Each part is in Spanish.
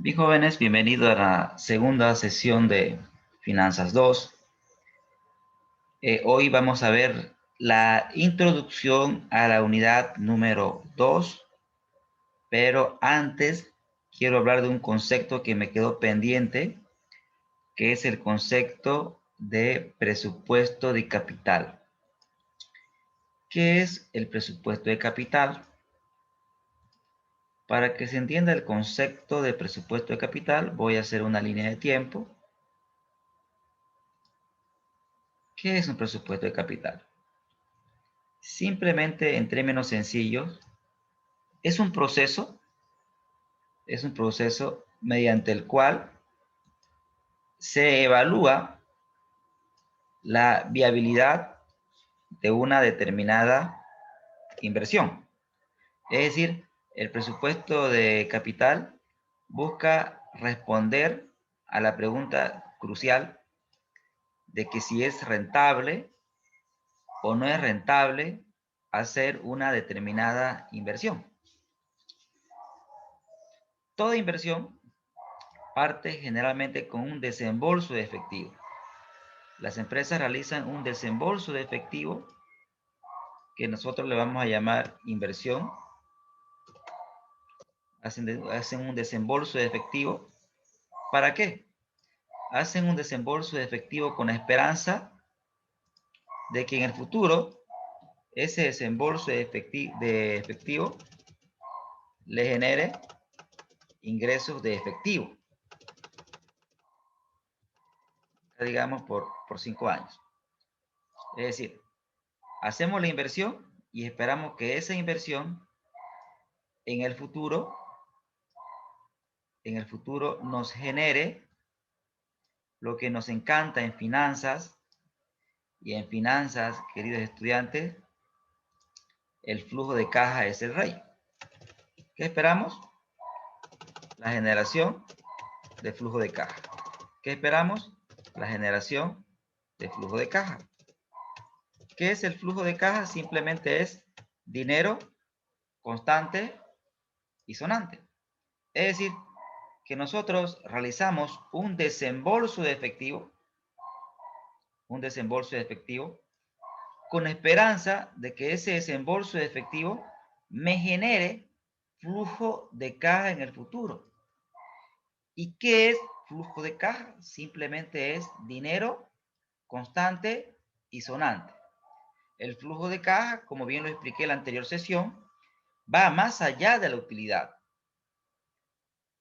Bien, jóvenes, bienvenido a la segunda sesión de Finanzas 2. Hoy vamos a ver la introducción a la unidad número 2, pero antes quiero hablar de un concepto que me quedó pendiente, que es el concepto de presupuesto de capital. ¿Qué es el presupuesto de capital? Para que se entienda el concepto de presupuesto de capital, voy a hacer una línea de tiempo. ¿Qué es un presupuesto de capital? Simplemente, en términos sencillos, es un proceso, mediante el cual se evalúa la viabilidad de una determinada inversión. Es decir, el presupuesto de capital busca responder a la pregunta crucial de que si es rentable o no es rentable hacer una determinada inversión. Toda inversión parte generalmente con un desembolso de efectivo. Las empresas realizan un desembolso de efectivo que nosotros le vamos a llamar inversión. Hacen un desembolso de efectivo. ¿Para qué? Hacen un desembolso de efectivo con la esperanza de que en el futuro ese desembolso de efectivo le genere ingresos de efectivo, digamos por 5 años. Es decir, hacemos la inversión y esperamos que esa inversión en el futuro nos genere lo que nos encanta en finanzas. Y en finanzas, queridos estudiantes, el flujo de caja es el rey. ¿Qué esperamos? La generación de flujo de caja. ¿Qué esperamos? La generación de flujo de caja. ¿Qué es el flujo de caja? Simplemente es dinero constante y sonante. Es decir, que nosotros realizamos un desembolso de efectivo, con esperanza de que ese desembolso de efectivo me genere flujo de caja en el futuro. ¿Y qué es flujo de caja? Simplemente es dinero constante y sonante. El flujo de caja, como bien lo expliqué en la anterior sesión, va más allá de la utilidad,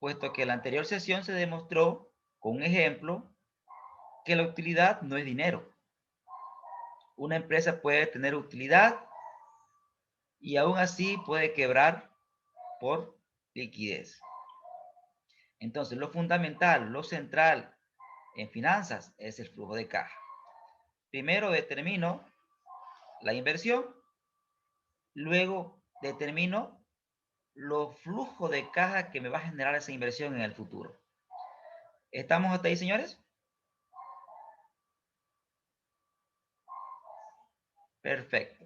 puesto que en la anterior sesión se demostró con un ejemplo que la utilidad no es dinero. Una empresa puede tener utilidad y aún así puede quebrar por liquidez. Entonces, lo fundamental, lo central en finanzas es el flujo de caja. Primero determino la inversión, luego determino los flujos de caja que me va a generar esa inversión en el futuro. ¿Estamos hasta ahí, señores? Perfecto.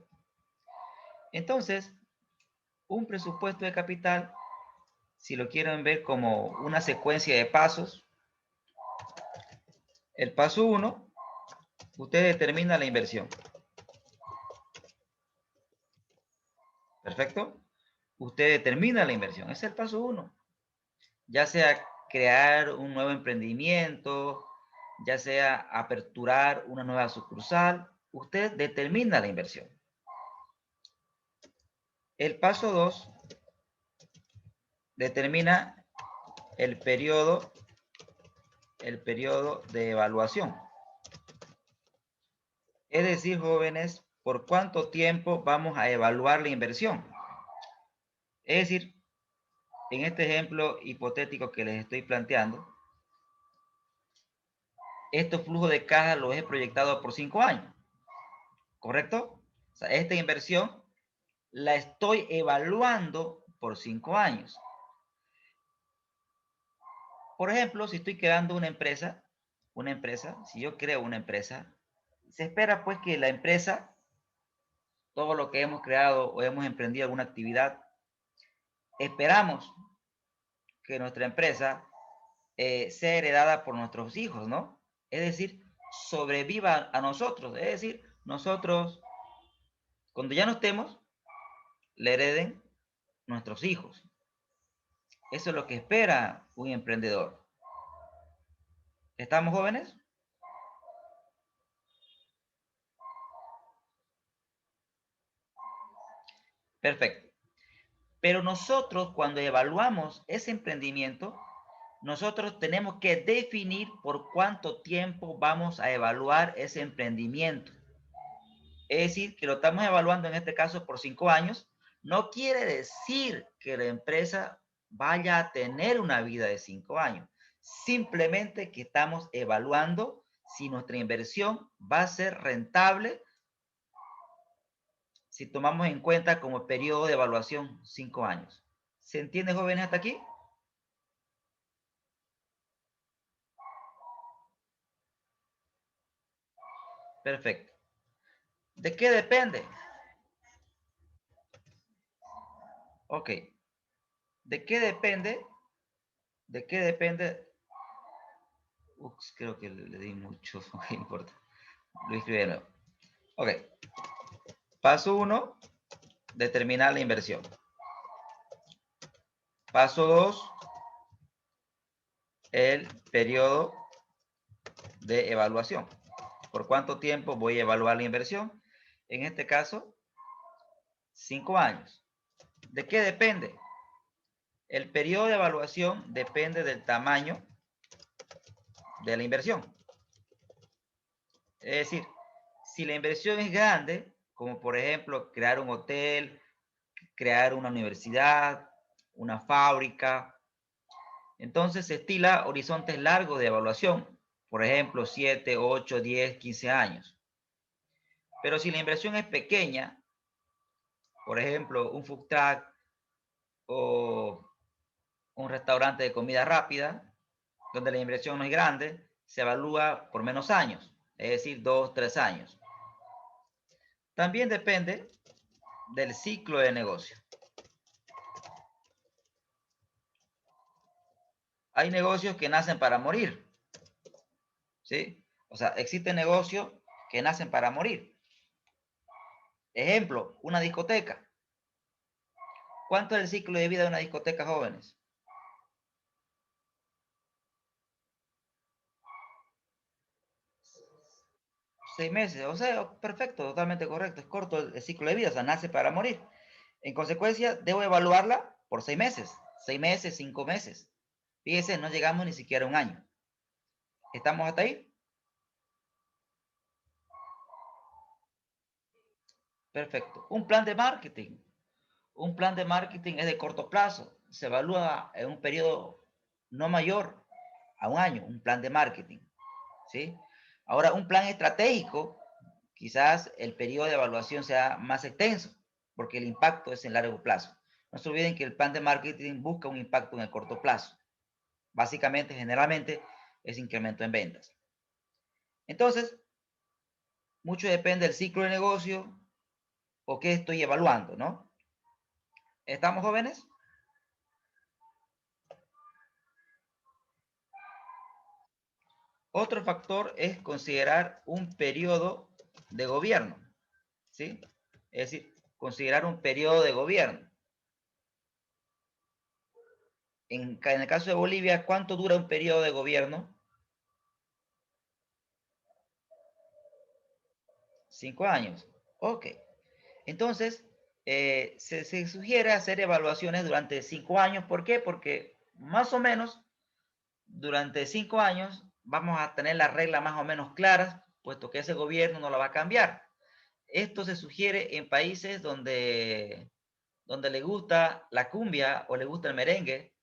Entonces, un presupuesto de capital, si lo quieren ver como una secuencia de pasos, el paso 1, usted determina la inversión. ¿Perfecto? Usted determina la inversión. Ese es el paso 1. Ya sea crear un nuevo emprendimiento, ya sea aperturar una nueva sucursal, usted determina la inversión. El paso 2 determina el periodo de evaluación. Es decir, jóvenes, ¿por cuánto tiempo vamos a evaluar la inversión? Es decir, en este ejemplo hipotético que les estoy planteando, estos flujos de caja los he proyectado por 5 años, ¿correcto? O sea, esta inversión la estoy evaluando por 5 años. Por ejemplo, si estoy creando una empresa, si yo creo una empresa, se espera pues que la empresa, todo lo que hemos creado o hemos emprendido alguna actividad, esperamos que nuestra empresa sea heredada por nuestros hijos, ¿no? Es decir, sobreviva a nosotros. Es decir, nosotros, cuando ya no estemos, le hereden nuestros hijos. Eso es lo que espera un emprendedor. ¿Estamos jóvenes? Perfecto. Pero nosotros, cuando evaluamos ese emprendimiento, nosotros tenemos que definir por cuánto tiempo vamos a evaluar ese emprendimiento. Es decir, que lo estamos evaluando en este caso por 5 años. No quiere decir que la empresa vaya a tener una vida de 5 años. Simplemente que estamos evaluando si nuestra inversión va a ser rentable si tomamos en cuenta como periodo de evaluación 5 años. ¿Se entiende, jóvenes, hasta aquí? Perfecto. ¿De qué depende? Ok. ¿De qué depende? ¿De qué depende? Ups, creo que le di mucho. No importa. Lo escribí de nuevo. Ok. Paso 1, determinar la inversión. Paso 2, el periodo de evaluación. ¿Por cuánto tiempo voy a evaluar la inversión? En este caso, 5 años. ¿De qué depende? El periodo de evaluación depende del tamaño de la inversión. Es decir, si la inversión es grande, como por ejemplo crear un hotel, crear una universidad, una fábrica, entonces se estila horizontes largos de evaluación, por ejemplo 7, 8, 10, 15 años. Pero si la inversión es pequeña, por ejemplo un food truck o un restaurante de comida rápida, donde la inversión no es grande, se evalúa por menos años, es decir, 2, 3 años. También depende del ciclo de negocio. Hay negocios que nacen para morir, ¿sí? O sea, existen negocios que nacen para morir. Ejemplo, una discoteca. ¿Cuánto es el ciclo de vida de una discoteca, jóvenes? 6 meses, o sea, perfecto, totalmente correcto, es corto el ciclo de vida, o sea, nace para morir. En consecuencia, debo evaluarla por 6 meses, 6 meses, 5 meses. Fíjense, no llegamos ni siquiera a un año. ¿Estamos hasta ahí? Perfecto. Un plan de marketing. Un plan de marketing es de corto plazo. Se evalúa en un periodo no mayor a un año, un plan de marketing. ¿Sí? Ahora, un plan estratégico, quizás el periodo de evaluación sea más extenso, porque el impacto es en largo plazo. No se olviden que el plan de marketing busca un impacto en el corto plazo. Básicamente, generalmente, es incremento en ventas. Entonces, mucho depende del ciclo de negocio o qué estoy evaluando, ¿no? ¿Estamos jóvenes? Otro factor es considerar un periodo de gobierno, ¿sí? Es decir, considerar un periodo de gobierno. En el caso de Bolivia, ¿cuánto dura un periodo de gobierno? 5 años. Ok. Entonces, se sugiere hacer evaluaciones durante 5 años. ¿Por qué? Porque más o menos durante 5 años vamos a tener las reglas más o menos claras, puesto que ese gobierno no la va a cambiar. Esto se sugiere en países donde le gusta la cumbia o le gusta el merengue,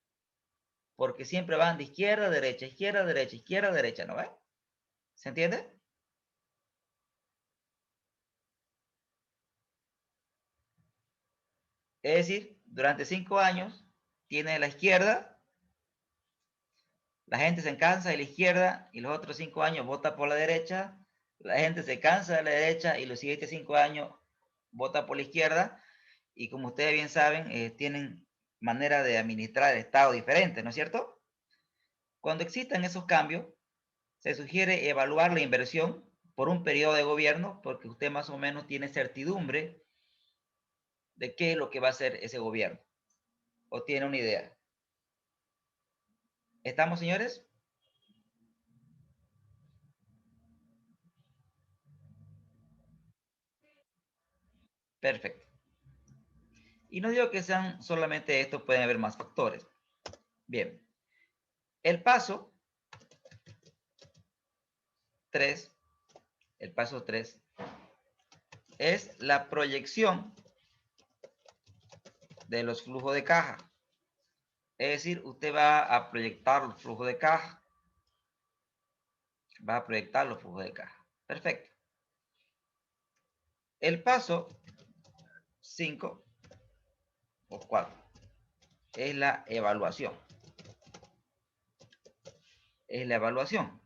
porque siempre van de izquierda a derecha, izquierda a derecha, izquierda a derecha, ¿no ve? ¿Se entiende? Es decir, durante 5 años tiene la izquierda, la gente se cansa de la izquierda y los otros 5 años vota por la derecha, la gente se cansa de la derecha y los siguientes 5 años vota por la izquierda y como ustedes bien saben, tienen manera de administrar el Estado diferente, ¿no es cierto? Cuando existan esos cambios, se sugiere evaluar la inversión por un periodo de gobierno, porque usted más o menos tiene certidumbre de qué es lo que va a hacer ese gobierno, o tiene una idea. ¿Estamos, señores? Perfecto. Y no digo que sean solamente estos, pueden haber más factores. Bien. El paso 3, el paso 3 es la proyección de los flujos de caja. Es decir, usted va a proyectar los flujos de caja. Va a proyectar los flujos de caja. Perfecto. El paso 5 o 4 es la evaluación. Es la evaluación.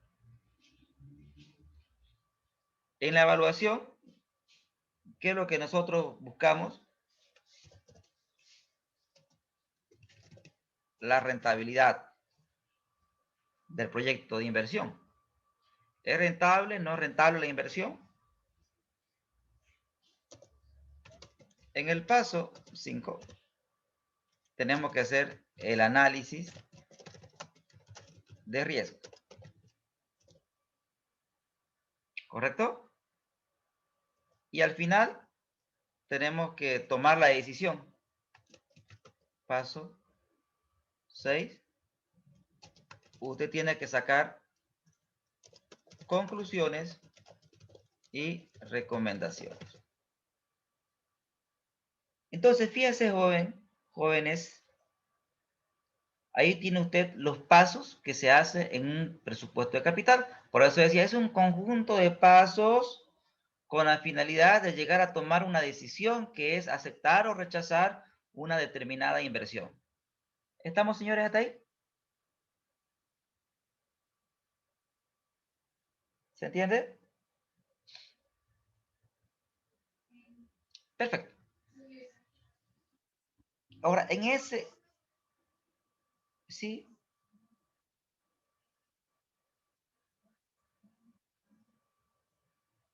En la evaluación, ¿qué es lo que nosotros buscamos? La rentabilidad del proyecto de inversión. ¿Es rentable? ¿No es rentable la inversión? En el paso 5 tenemos que hacer el análisis de riesgo. ¿Correcto? Y al final tenemos que tomar la decisión. Paso 6. Usted tiene que sacar conclusiones y recomendaciones. Entonces, fíjese, jóvenes, ahí tiene usted los pasos que se hace en un presupuesto de capital. Por eso decía, es un conjunto de pasos con la finalidad de llegar a tomar una decisión que es aceptar o rechazar una determinada inversión. ¿Estamos, señores, hasta ahí? ¿Se entiende? Perfecto. Ahora, en ese, sí,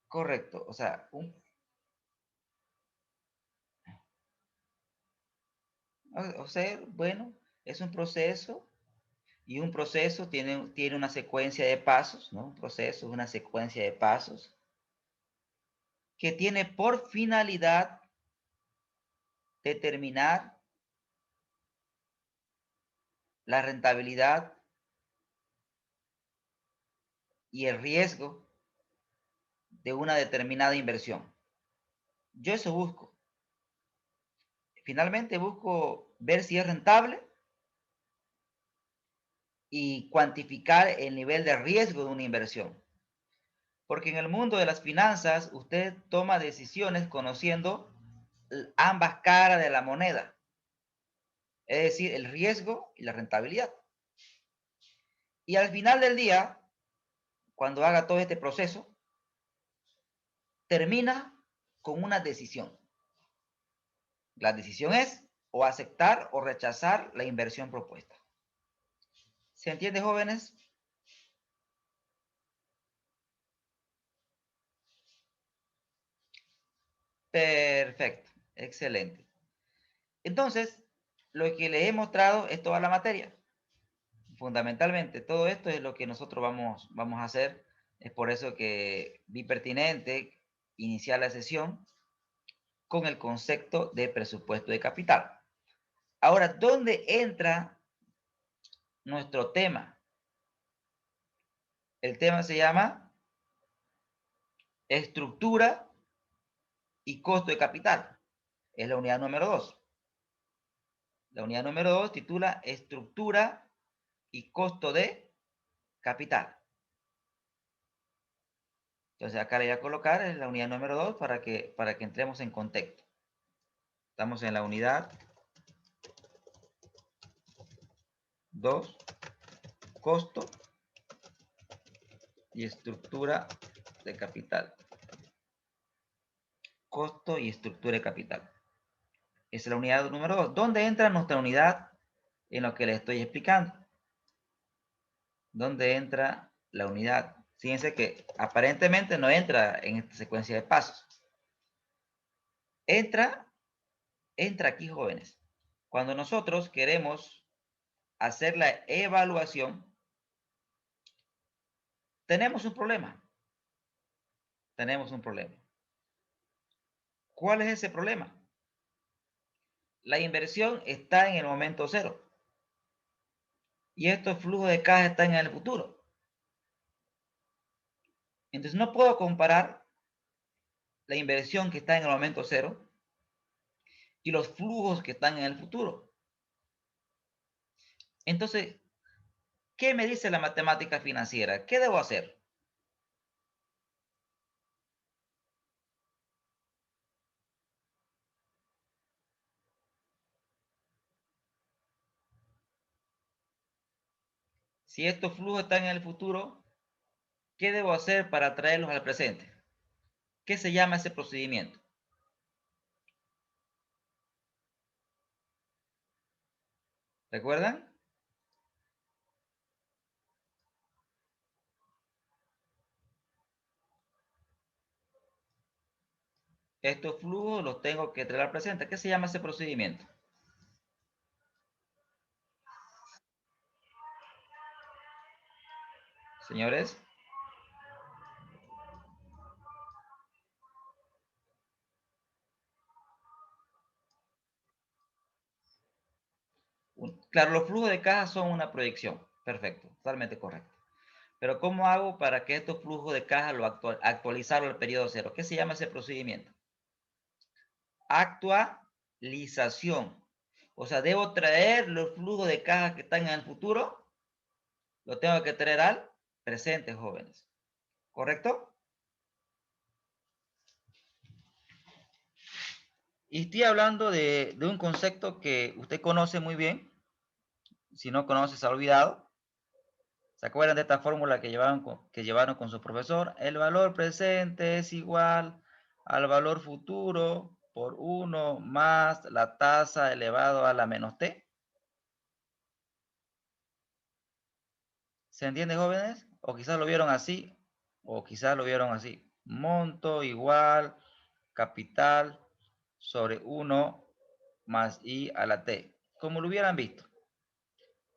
correcto. O sea, bueno, es un proceso y un proceso tiene una secuencia de pasos, ¿no? Un proceso es una secuencia de pasos que tiene por finalidad determinar la rentabilidad y el riesgo de una determinada inversión. Yo eso busco. Finalmente busco ver si es rentable y cuantificar el nivel de riesgo de una inversión. Porque en el mundo de las finanzas usted toma decisiones conociendo ambas caras de la moneda, es decir, el riesgo y la rentabilidad. Y al final del día, cuando haga todo este proceso, termina con una decisión. La decisión es o aceptar o rechazar la inversión propuesta. ¿Se entiende, jóvenes? Perfecto, excelente. Entonces, lo que les he mostrado es toda la materia. Fundamentalmente, todo esto es lo que nosotros vamos a hacer. Es por eso que vi pertinente iniciar la sesión con el concepto de presupuesto de capital. Ahora, ¿dónde entra nuestro tema? El tema se llama estructura y costo de capital. Es la unidad número 2. La unidad número 2 titula estructura y costo de capital. Entonces acá le voy a colocar en la unidad número 2 para que entremos en contexto. Estamos en la unidad 2, costo y estructura de capital. Costo y estructura de capital. Es la unidad número 2. ¿Dónde entra nuestra unidad en lo que le estoy explicando? ¿Dónde entra la unidad? Fíjense que aparentemente no entra en esta secuencia de pasos. Entra aquí, jóvenes. Cuando nosotros queremos hacer la evaluación, tenemos un problema. Tenemos un problema. ¿Cuál es ese problema? La inversión está en el momento cero. Y estos flujos de caja están en el futuro. Entonces no puedo comparar la inversión que está en el momento cero y los flujos que están en el futuro. Entonces, ¿qué me dice la matemática financiera? ¿Qué debo hacer? Si estos flujos están en el futuro, ¿qué debo hacer para traerlos al presente? ¿Qué se llama ese procedimiento? ¿Recuerdan? Estos flujos los tengo que traer al presente. ¿Qué se llama ese procedimiento? Señores, claro, los flujos de caja son una proyección. Perfecto, totalmente correcto. Pero ¿cómo hago para que estos flujos de caja lo actualizarlo al periodo cero? ¿Qué se llama ese procedimiento? Actualización. O sea, debo traer los flujos de caja que están en el futuro, lo tengo que traer al presente, jóvenes. ¿Correcto? Y estoy hablando de un concepto que usted conoce muy bien. Si no conoce, se ha olvidado. ¿Se acuerdan de esta fórmula que llevaron con su profesor? El valor presente es igual al valor futuro por 1 más la tasa elevado a la menos t. ¿Se entiende, jóvenes? O quizás lo vieron así, o quizás lo vieron así. Monto igual capital sobre 1 más i a la t. Como lo hubieran visto.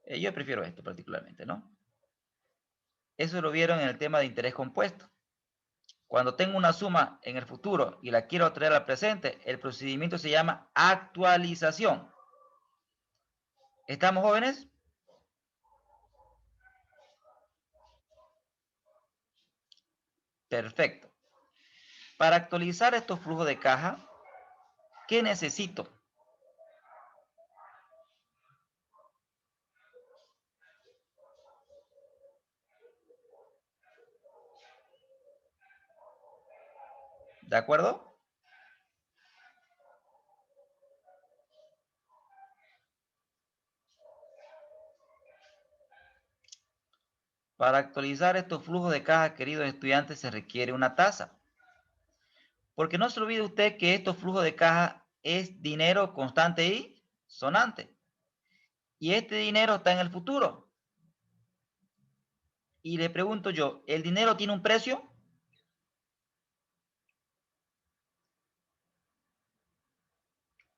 Yo prefiero esto particularmente, ¿no? Eso lo vieron en el tema de interés compuesto. Cuando tengo una suma en el futuro y la quiero traer al presente, el procedimiento se llama actualización. ¿Estamos, jóvenes? Perfecto. Para actualizar estos flujos de caja, ¿qué necesito? ¿De acuerdo? Para actualizar estos flujos de caja, queridos estudiantes, se requiere una tasa. Porque no se olvide usted que estos flujos de caja es dinero constante y sonante. Y este dinero está en el futuro. Y le pregunto yo, ¿el dinero tiene un precio?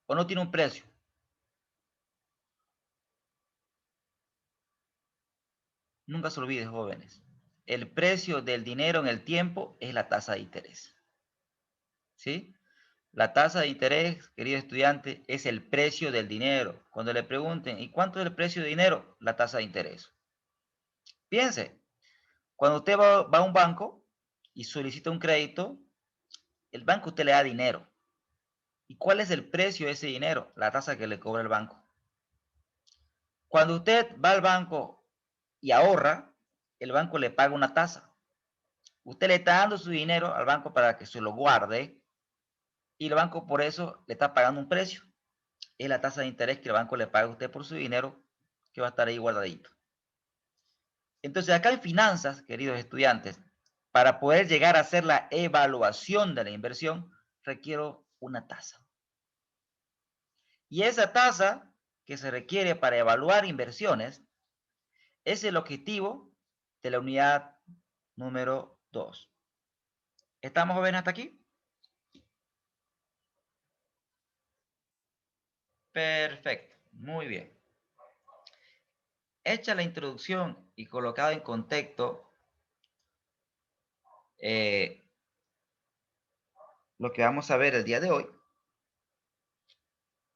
¿O no tiene un precio? Nunca se olvide, jóvenes. El precio del dinero en el tiempo es la tasa de interés. ¿Sí? La tasa de interés, querido estudiante, es el precio del dinero. Cuando le pregunten, ¿y cuánto es el precio de dinero? La tasa de interés. Piense, cuando usted va a un banco y solicita un crédito, el banco usted le da dinero. ¿Y cuál es el precio de ese dinero? La tasa que le cobra el banco. Cuando usted va al banco y ahorra, el banco le paga una tasa. Usted le está dando su dinero al banco para que se lo guarde y el banco por eso le está pagando un precio. Es la tasa de interés que el banco le paga a usted por su dinero que va a estar ahí guardadito. Entonces acá en finanzas, queridos estudiantes, para poder llegar a hacer la evaluación de la inversión, requiero una tasa. Y esa tasa que se requiere para evaluar inversiones es el objetivo de la unidad número 2. ¿Estamos jóvenes hasta aquí? Perfecto, muy bien. Hecha la introducción y colocado en contexto lo que vamos a ver el día de hoy,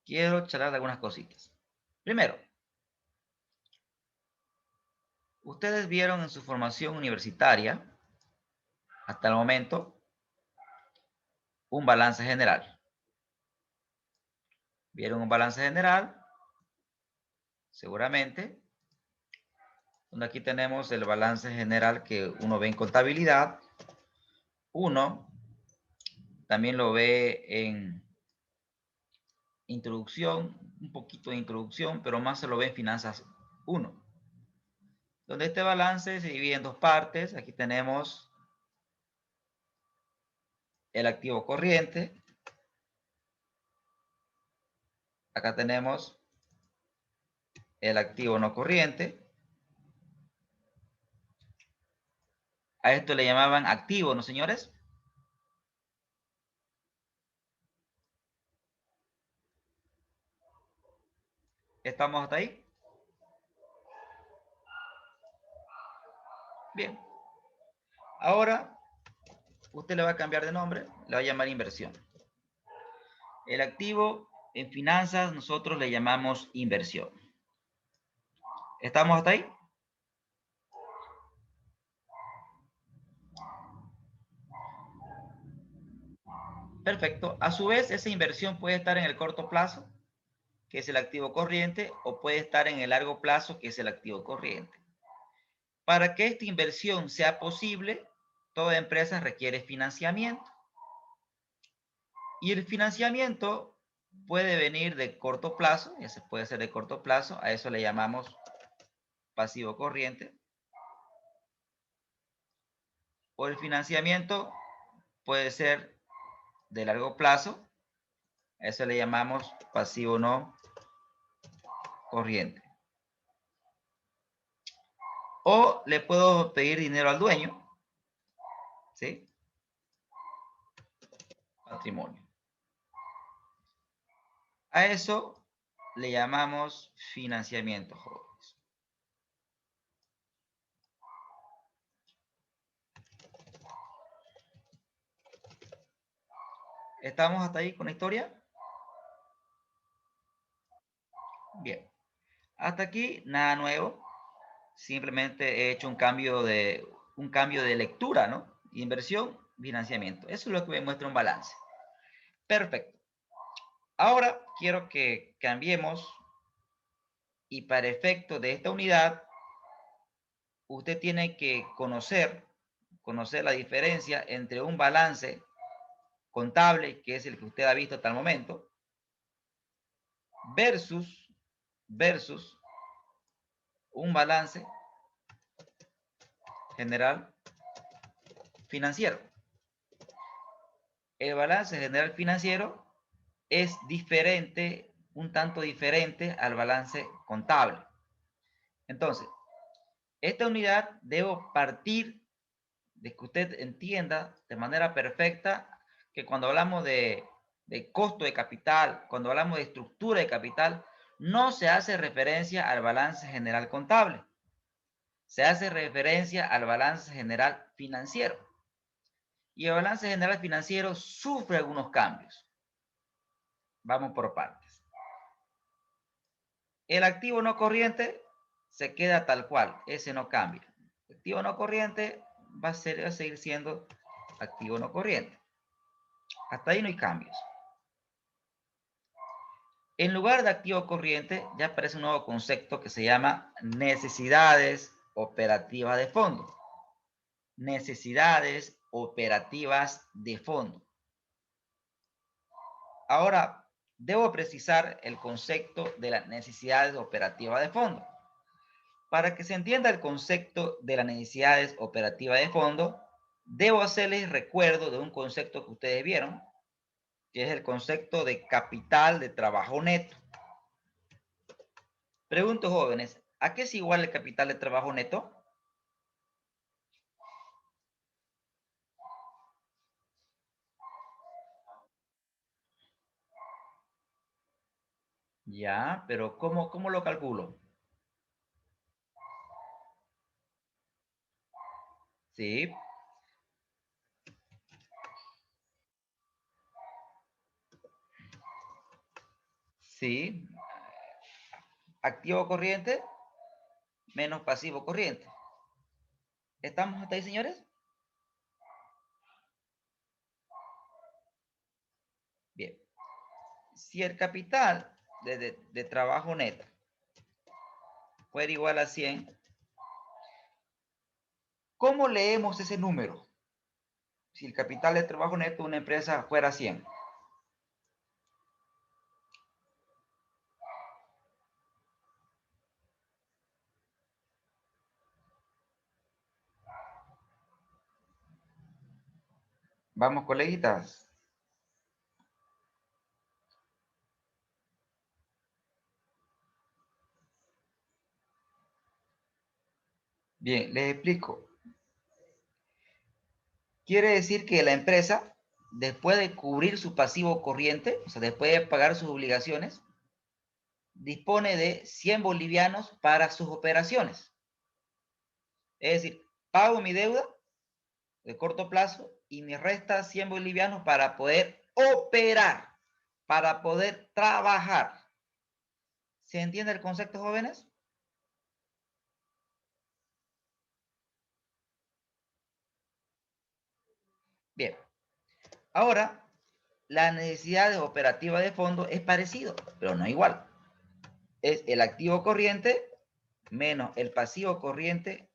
quiero charlar de algunas cositas. Primero, ustedes vieron en su formación universitaria, hasta el momento, un balance general. Vieron un balance general, seguramente, donde aquí tenemos el balance general que uno ve en contabilidad. Uno también lo ve en introducción, un poquito de introducción, pero más se lo ve en finanzas 1. Donde este balance se divide en dos partes. Aquí tenemos el activo corriente. Acá tenemos el activo no corriente. A esto le llamaban activo, ¿no, señores? ¿Estamos hasta ahí? Bien. Ahora, usted le va a cambiar de nombre, le va a llamar inversión. El activo en finanzas nosotros le llamamos inversión. ¿Estamos hasta ahí? Perfecto. A su vez, esa inversión puede estar en el corto plazo, que es el activo corriente, o puede estar en el largo plazo, que es el activo corriente. Para que esta inversión sea posible, toda empresa requiere financiamiento. Y el financiamiento puede venir de corto plazo, ese puede ser de corto plazo, a eso le llamamos pasivo corriente. O el financiamiento puede ser de largo plazo, a eso le llamamos pasivo no corriente. O le puedo pedir dinero al dueño, ¿sí? Patrimonio. A eso le llamamos financiamiento, jóvenes. ¿Estamos hasta ahí con la historia? Bien. Hasta aquí nada nuevo. Simplemente he hecho un cambio de lectura, ¿no? Inversión, financiamiento. Eso es lo que me muestra un balance. Perfecto. Ahora quiero que cambiemos y para efecto de esta unidad, usted tiene que conocer la diferencia entre un balance contable, que es el que usted ha visto hasta el momento, versus un balance general financiero. El balance general financiero es diferente, un tanto diferente al balance contable. Entonces, esta unidad debo partir de que usted entienda de manera perfecta que cuando hablamos de costo de capital, cuando hablamos de estructura de capital, no se hace referencia al balance general contable. Se hace referencia al balance general financiero. Y el balance general financiero sufre algunos cambios. Vamos por partes. El activo no corriente se queda tal cual, ese no cambia. El activo no corriente va a seguir siendo activo no corriente. Hasta ahí no hay cambios. En lugar de activo corriente, ya aparece un nuevo concepto que se llama necesidades operativas de fondo. Necesidades operativas de fondo. Ahora, debo precisar el concepto de las necesidades operativas de fondo. Para que se entienda el concepto de las necesidades operativas de fondo, debo hacerles recuerdo de un concepto que ustedes vieron, que es el concepto de capital de trabajo neto. Pregunto, jóvenes, ¿a qué es igual el capital de trabajo neto? Ya, pero ¿cómo lo calculo? Sí, sí. Activo corriente menos pasivo corriente. ¿Estamos hasta ahí, señores? Bien. Si el capital de trabajo neto fuera igual a 100, ¿cómo leemos ese número? Si el capital de trabajo neto de una empresa fuera 100. Vamos, coleguitas. Bien, les explico. Quiere decir que la empresa, después de cubrir su pasivo corriente, o sea, después de pagar sus obligaciones, dispone de 100 bolivianos para sus operaciones. Es decir, pago mi deuda de corto plazo y me resta 100 bolivianos para poder operar, para poder trabajar. ¿Se entiende el concepto, jóvenes? Bien. Ahora, la necesidad operativa de fondo es parecido, pero no igual. Es el activo corriente menos el pasivo corriente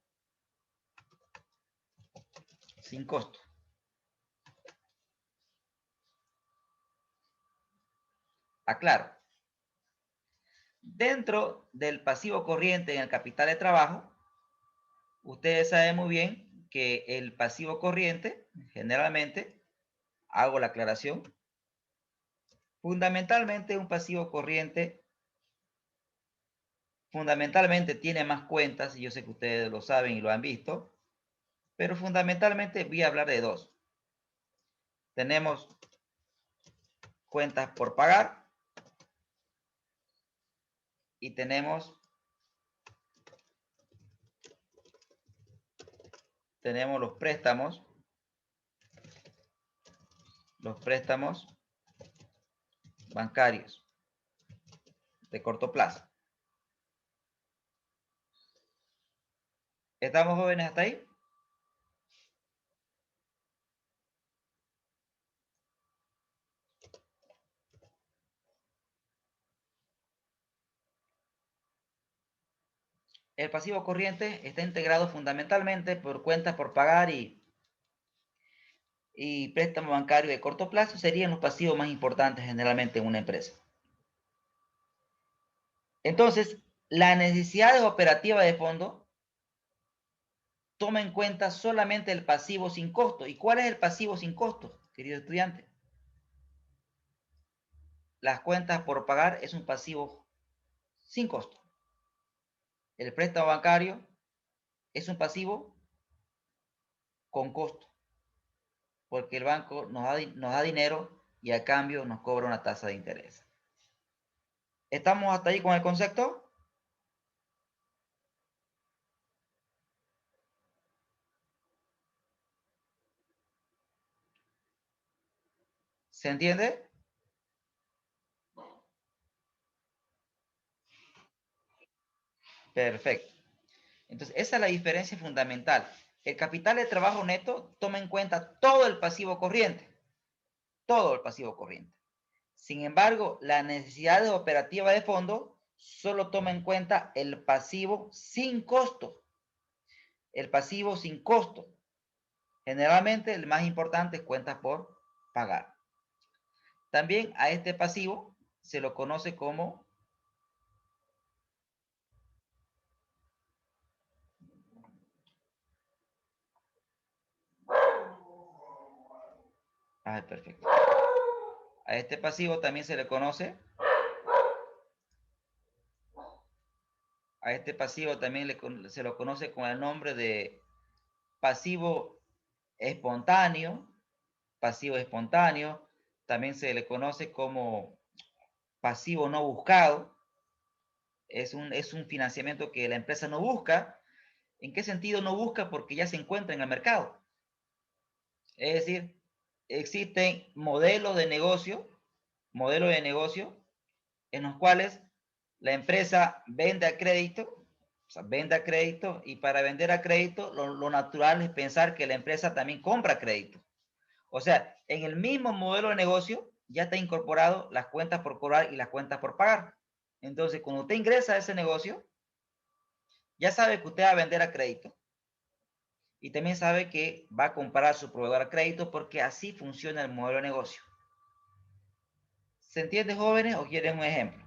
sin costo. Aclaro, dentro del pasivo corriente en el capital de trabajo, ustedes saben muy bien que el pasivo corriente, generalmente, hago la aclaración, fundamentalmente un pasivo corriente, fundamentalmente tiene más cuentas, y yo sé que ustedes lo saben y lo han visto, pero fundamentalmente voy a hablar de dos. Tenemos cuentas por pagar y tenemos los préstamos bancarios de corto plazo. ¿Estamos jóvenes hasta ahí? El pasivo corriente está integrado fundamentalmente por cuentas por pagar y préstamo bancario de corto plazo serían los pasivos más importantes generalmente en una empresa. Entonces, la necesidad operativa de fondo toma en cuenta solamente el pasivo sin costo. ¿Y cuál es el pasivo sin costo, querido estudiante? Las cuentas por pagar es un pasivo sin costo. El préstamo bancario es un pasivo con costo, porque el banco nos da dinero y a cambio nos cobra una tasa de interés. ¿Estamos hasta ahí con el concepto? ¿Se entiende? Perfecto. Entonces, esa es la diferencia fundamental. El capital de trabajo neto toma en cuenta todo el pasivo corriente, todo el pasivo corriente. Sin embargo, la necesidad operativa de fondo solo toma en cuenta el pasivo sin costo. El pasivo sin costo. Generalmente, el más importante es cuentas por pagar. También a este pasivo se lo conoce como... Ah, perfecto. A este pasivo también se le conoce... A este pasivo también se lo conoce con el nombre de pasivo espontáneo, pasivo espontáneo, también se le conoce como pasivo no buscado. Es un financiamiento que la empresa no busca. ¿En qué sentido no busca? Porque ya se encuentra en el mercado. Es decir, existen modelos de negocio en los cuales la empresa vende a crédito, o sea, vende a crédito, y para vender a crédito lo natural es pensar que la empresa también compra crédito. O sea, en el mismo modelo de negocio ya está incorporado las cuentas por cobrar y las cuentas por pagar. Entonces, cuando usted ingresa a ese negocio, ya sabe que usted va a vender a crédito y también sabe que va a comprar a su proveedor a crédito porque así funciona el modelo de negocio. ¿Se entiende, jóvenes, o quieren un ejemplo?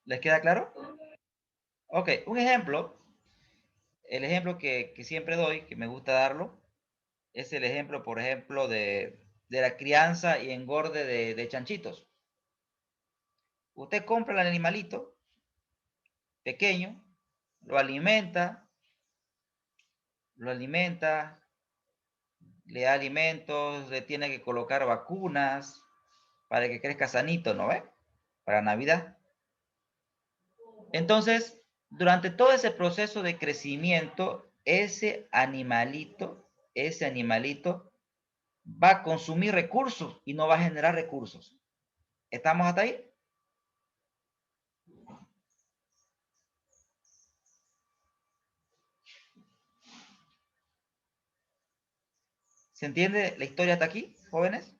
¿Les queda claro? Ok, un ejemplo, el ejemplo que siempre doy, que me gusta darlo, es el ejemplo, por ejemplo, de la crianza y engorde de chanchitos. Usted compra el animalito pequeño, lo alimenta, lo alimenta, le da alimentos, le tiene que colocar vacunas para que crezca sanito, ¿no ve? Para Navidad. Entonces, durante todo ese proceso de crecimiento, ese animalito va a consumir recursos y no va a generar recursos. ¿Estamos hasta ahí? ¿Se entiende la historia hasta aquí, jóvenes?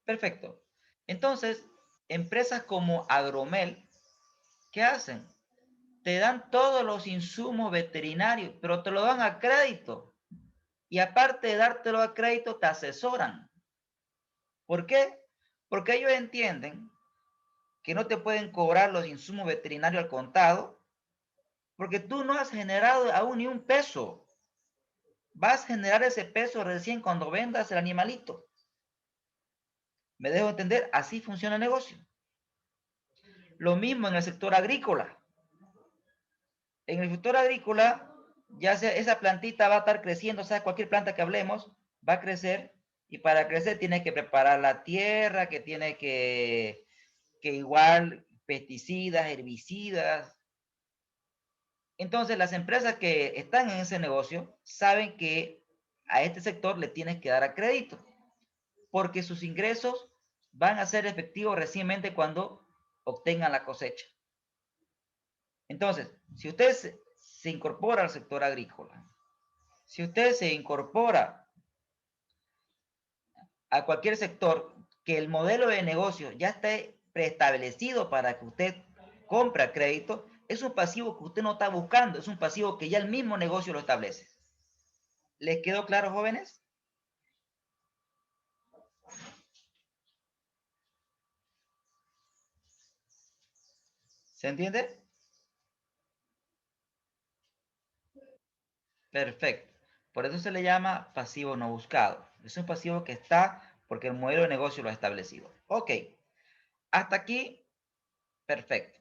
Perfecto. Entonces, empresas como Agromel, ¿qué hacen? Te dan todos los insumos veterinarios, pero te lo dan a crédito. Y aparte de dártelo a crédito, te asesoran. ¿Por qué? Porque ellos entienden que no te pueden cobrar los insumos veterinarios al contado, porque tú no has generado aún ni un peso. Vas a generar ese peso recién cuando vendas el animalito. ¿Me dejo entender? Así funciona el negocio. Lo mismo en el sector agrícola. En el sector agrícola, ya sea esa plantita va a estar creciendo, o sea, cualquier planta que hablemos va a crecer, y para crecer tiene que preparar la tierra, que tiene que igual pesticidas, herbicidas. Entonces, las empresas que están en ese negocio saben que a este sector le tienes que dar a crédito, porque sus ingresos van a ser efectivos recientemente cuando obtengan la cosecha. Entonces, si usted se incorpora al sector agrícola, si usted se incorpora a cualquier sector que el modelo de negocio ya esté preestablecido para que usted compre a crédito, es un pasivo que usted no está buscando, es un pasivo que ya el mismo negocio lo establece. ¿Les quedó claro, jóvenes? ¿Se entiende? Perfecto. Por eso se le llama pasivo no buscado. Es un pasivo que está porque el modelo de negocio lo ha establecido. Ok, hasta aquí, perfecto.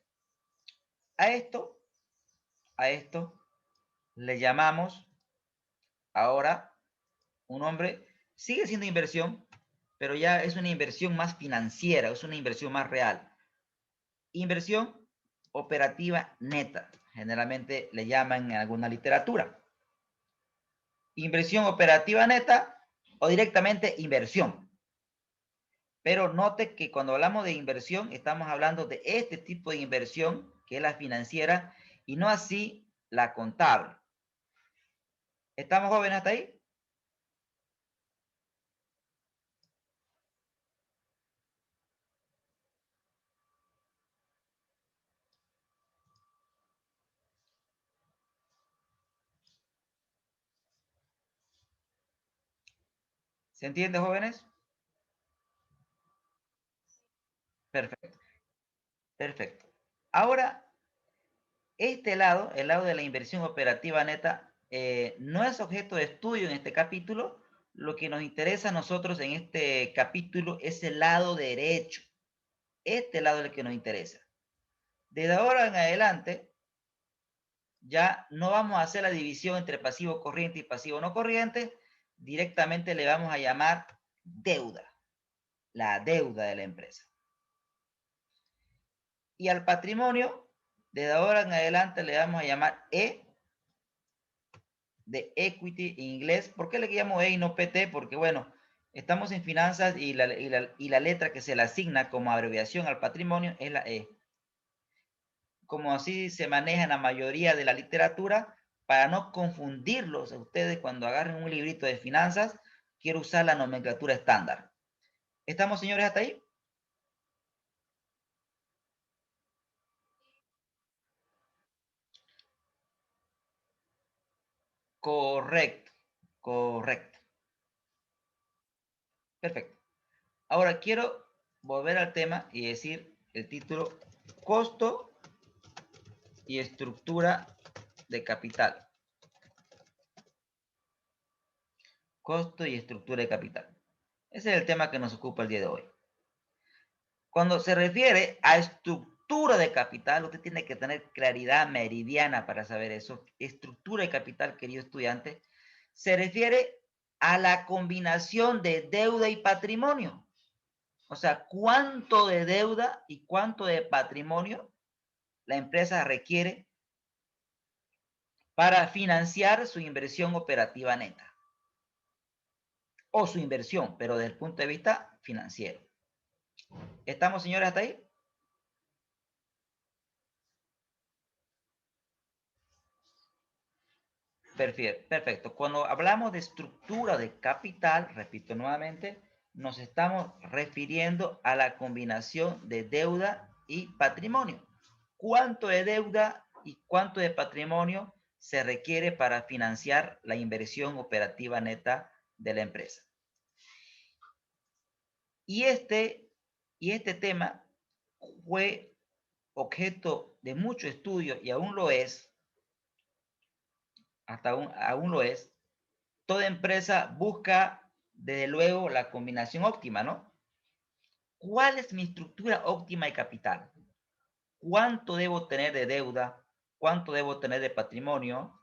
A esto, a esto le llamamos ahora un nombre, sigue siendo inversión, pero ya es una inversión más financiera, es una inversión más real. Inversión operativa neta, generalmente le llaman en alguna literatura. Inversión operativa neta o directamente inversión. Pero note que cuando hablamos de inversión, estamos hablando de este tipo de inversión, que es la financiera, y no así la contable. ¿Estamos jóvenes hasta ahí? ¿Se entiende, jóvenes? Perfecto, perfecto. Ahora, este lado, el lado de la inversión operativa neta, no es objeto de estudio en este capítulo. Lo que nos interesa a nosotros en este capítulo es el lado derecho. Este lado es el que nos interesa. Desde ahora en adelante, ya no vamos a hacer la división entre pasivo corriente y pasivo no corriente, directamente le vamos a llamar deuda, la deuda de la empresa. Y al patrimonio, desde ahora en adelante le vamos a llamar E, de equity en inglés. ¿Por qué le llamo E y no PT? Porque bueno, estamos en finanzas y la letra que se le asigna como abreviación al patrimonio es la E. Como así se maneja en la mayoría de la literatura, para no confundirlos a ustedes cuando agarren un librito de finanzas, quiero usar la nomenclatura estándar. ¿Estamos, señores, hasta ahí? Correcto, correcto. Perfecto. Ahora quiero volver al tema y decir el título: costo y estructura de capital. Costo y estructura de capital. Ese es el tema que nos ocupa el día de hoy. Cuando se refiere a estructura de capital, usted tiene que tener claridad meridiana para saber eso. Estructura de capital, querido estudiante, se refiere a la combinación de deuda y patrimonio. O sea, cuánto de deuda y cuánto de patrimonio la empresa requiere para financiar su inversión operativa neta o su inversión, pero desde el punto de vista financiero. ¿Estamos, señores, hasta ahí? Perfecto. Cuando hablamos de estructura de capital, repito nuevamente, nos estamos refiriendo a la combinación de deuda y patrimonio. ¿Cuánto de deuda y cuánto de patrimonio se requiere para financiar la inversión operativa neta de la empresa? Y este tema fue objeto de mucho estudio y aún lo es, aún lo es. Toda empresa busca, desde luego, la combinación óptima, ¿no? ¿Cuál es mi estructura óptima de capital? ¿Cuánto debo tener de deuda? ¿Cuánto debo tener de patrimonio?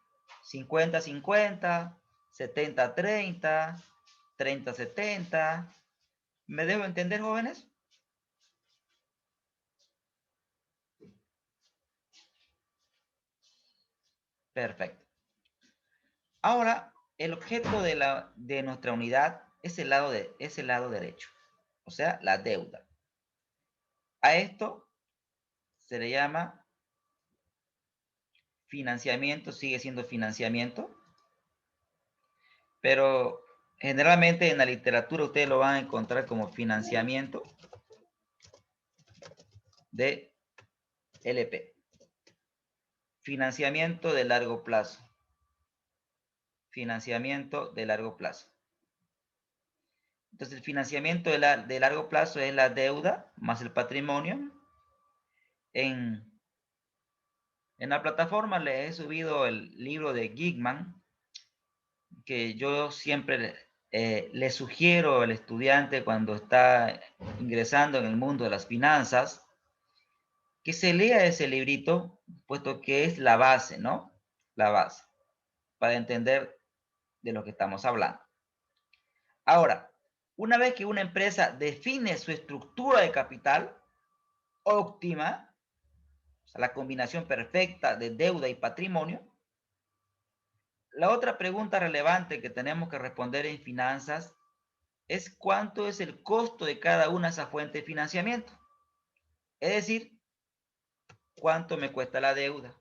50-50, 70-30, 30-70. ¿Me debo entender, jóvenes? Perfecto. Ahora, el objeto de nuestra unidad es el lado derecho, o sea, la deuda. A esto se le llama financiamiento, sigue siendo financiamiento, pero generalmente en la literatura ustedes lo van a encontrar como financiamiento de LP. Financiamiento de largo plazo. Financiamiento de largo plazo. Entonces, el financiamiento de largo plazo es la deuda más el patrimonio. En la plataforma les he subido el libro de Gigman, que yo siempre le sugiero al estudiante cuando está ingresando en el mundo de las finanzas, que se lea ese librito, puesto que es la base, ¿no? La base, para entender de lo que estamos hablando. Ahora, una vez que una empresa define su estructura de capital óptima, o sea, la combinación perfecta de deuda y patrimonio, la otra pregunta relevante que tenemos que responder en finanzas es cuánto es el costo de cada una de esas fuentes de financiamiento. Es decir, cuánto me cuesta la deuda.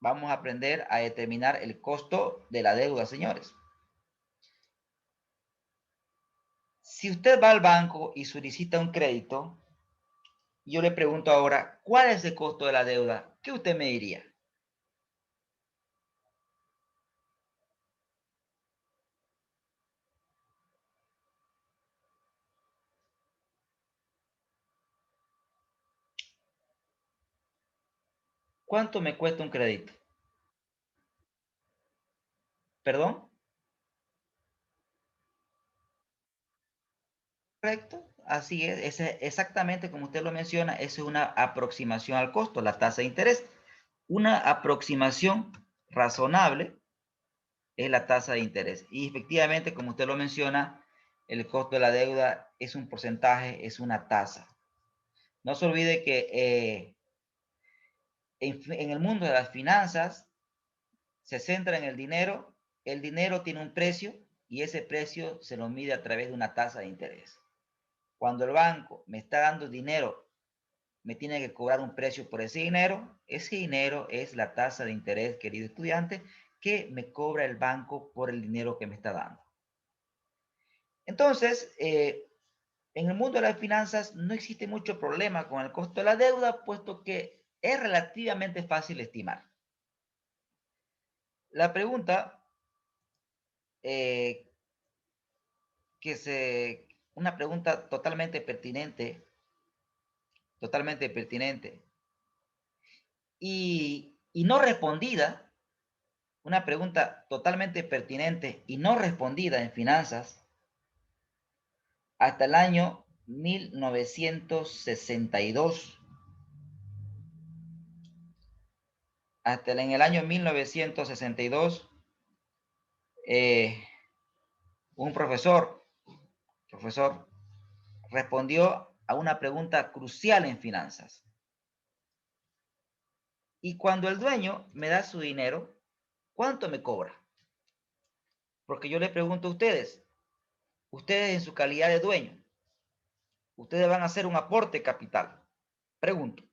Vamos a aprender a determinar el costo de la deuda, señores. Si usted va al banco y solicita un crédito, yo le pregunto ahora, ¿cuál es el costo de la deuda? ¿Qué usted me diría? ¿Cuánto me cuesta un crédito? ¿Perdón? ¿Correcto? Así es exactamente como usted lo menciona, es una aproximación al costo, la tasa de interés. una aproximación razonable es la tasa de interés. Y efectivamente, como usted lo menciona, el costo de la deuda es un porcentaje, es una tasa. No se olvide que en el mundo de las finanzas se centra en el dinero tiene un precio y ese precio se lo mide a través de una tasa de interés. Cuando el banco me está dando dinero, me tiene que cobrar un precio por ese dinero es la tasa de interés, querido estudiante, que me cobra el banco por el dinero que me está dando. Entonces, en el mundo de las finanzas no existe mucho problema con el costo de la deuda, puesto que es relativamente fácil estimar. La pregunta eh, una pregunta totalmente pertinente y no respondida, una pregunta totalmente pertinente y no respondida en finanzas hasta el año 1962. En el año 1962, eh, un profesor, respondió a una pregunta crucial en finanzas. Y cuando el dueño me da su dinero, ¿cuánto me cobra? Porque yo le pregunto a ustedes en su calidad de dueño, ustedes van a hacer un aporte capital. Pregunto,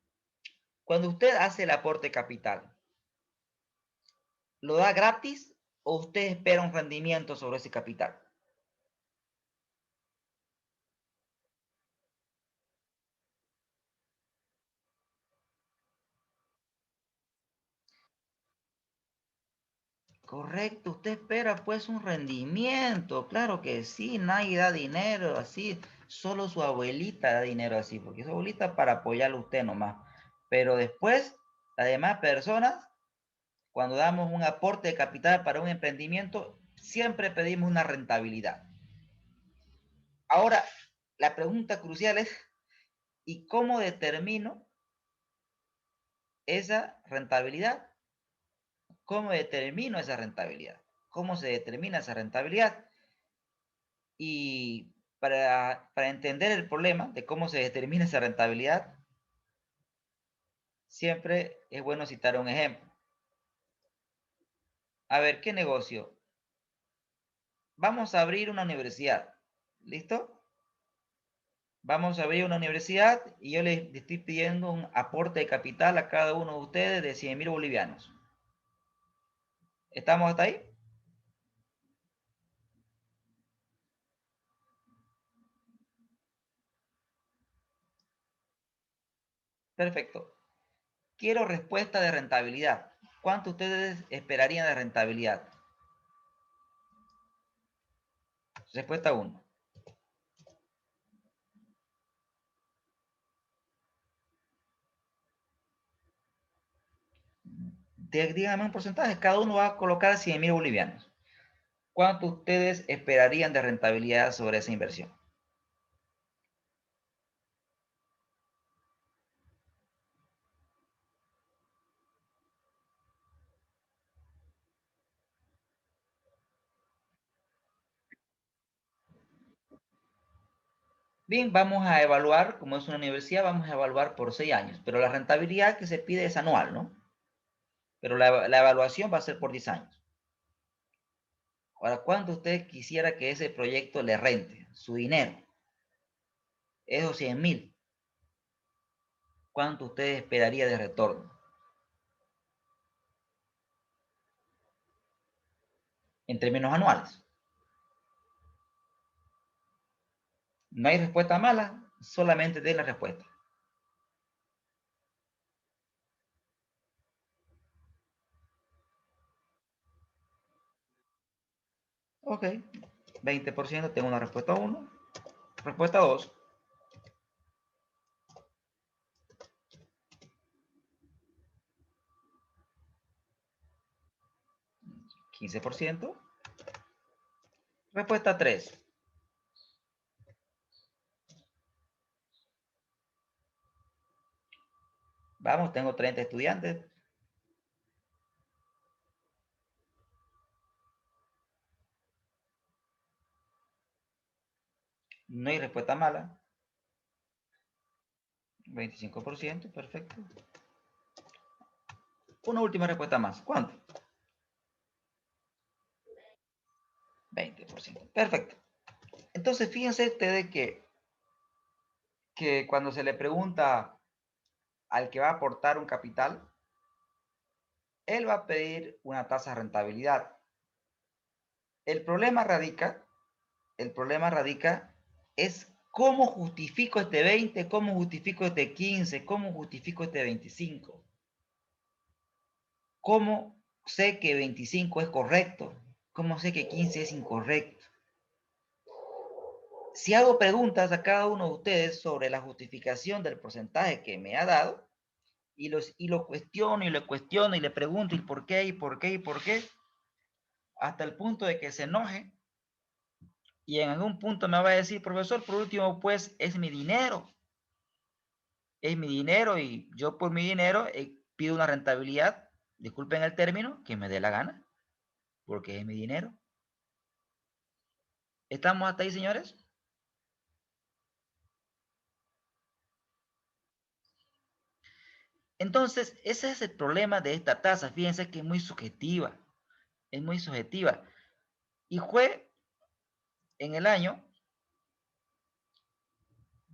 cuando usted hace el aporte capital, ¿lo da gratis o usted espera un rendimiento sobre ese capital? Correcto, usted espera pues un rendimiento, claro que sí, nadie da dinero así, solo su abuelita da dinero así, porque su abuelita para apoyarlo a usted nomás. Pero después, las demás personas, cuando damos un aporte de capital para un emprendimiento, siempre pedimos una rentabilidad. Ahora, la pregunta crucial es, ¿y cómo determino esa rentabilidad? ¿Cómo determino esa rentabilidad? ¿Cómo se determina esa rentabilidad? Y para entender el problema de cómo se determina esa rentabilidad, siempre es bueno citar un ejemplo. A ver, ¿qué negocio? Vamos a abrir una universidad. ¿Listo? Vamos a abrir una universidad y yo les estoy pidiendo un aporte de capital a cada uno de ustedes de 100.000 bolivianos. ¿Estamos hasta ahí? Perfecto. Quiero respuesta de rentabilidad. ¿Cuánto ustedes esperarían de rentabilidad? Respuesta 1. Díganme un porcentaje. Cada uno va a colocar 100.000 bolivianos. ¿Cuánto ustedes esperarían de rentabilidad sobre esa inversión? Bien, vamos a evaluar, como es una universidad, vamos a evaluar por 6 años, pero la rentabilidad que se pide es anual, ¿no? Pero la evaluación va a ser por 10 años. Ahora, ¿cuánto usted quisiera que ese proyecto le rente? Su dinero. Esos 100.000. ¿Cuánto usted esperaría de retorno? En términos anuales. No hay respuesta mala, solamente den la respuesta. Ok, 20%, tengo una respuesta 1. Respuesta 2, 15%. Respuesta 3. Vamos, tengo 30 estudiantes. No hay respuesta mala. 25%, perfecto. Una última respuesta más. ¿Cuánto? 20%. Perfecto. Entonces, fíjense ustedes que cuando se le pregunta al que va a aportar un capital, él va a pedir una tasa de rentabilidad. El problema radica es cómo justifico este 20, cómo justifico este 15, cómo justifico este 25. ¿Cómo sé que 25 es correcto? ¿Cómo sé que 15 es incorrecto? Si hago preguntas a cada uno de ustedes sobre la justificación del porcentaje que me ha dado, y lo cuestiono y lo cuestiono y le pregunto y por qué y por qué y por qué, hasta el punto de que se enoje y en algún punto me va a decir, profesor, por último, pues es mi dinero y yo por mi dinero pido una rentabilidad, disculpen el término, que me dé la gana, porque es mi dinero. ¿Estamos hasta ahí, señores? Entonces, ese es el problema de esta tasa. Fíjense que es muy subjetiva, es muy subjetiva. Y en el año,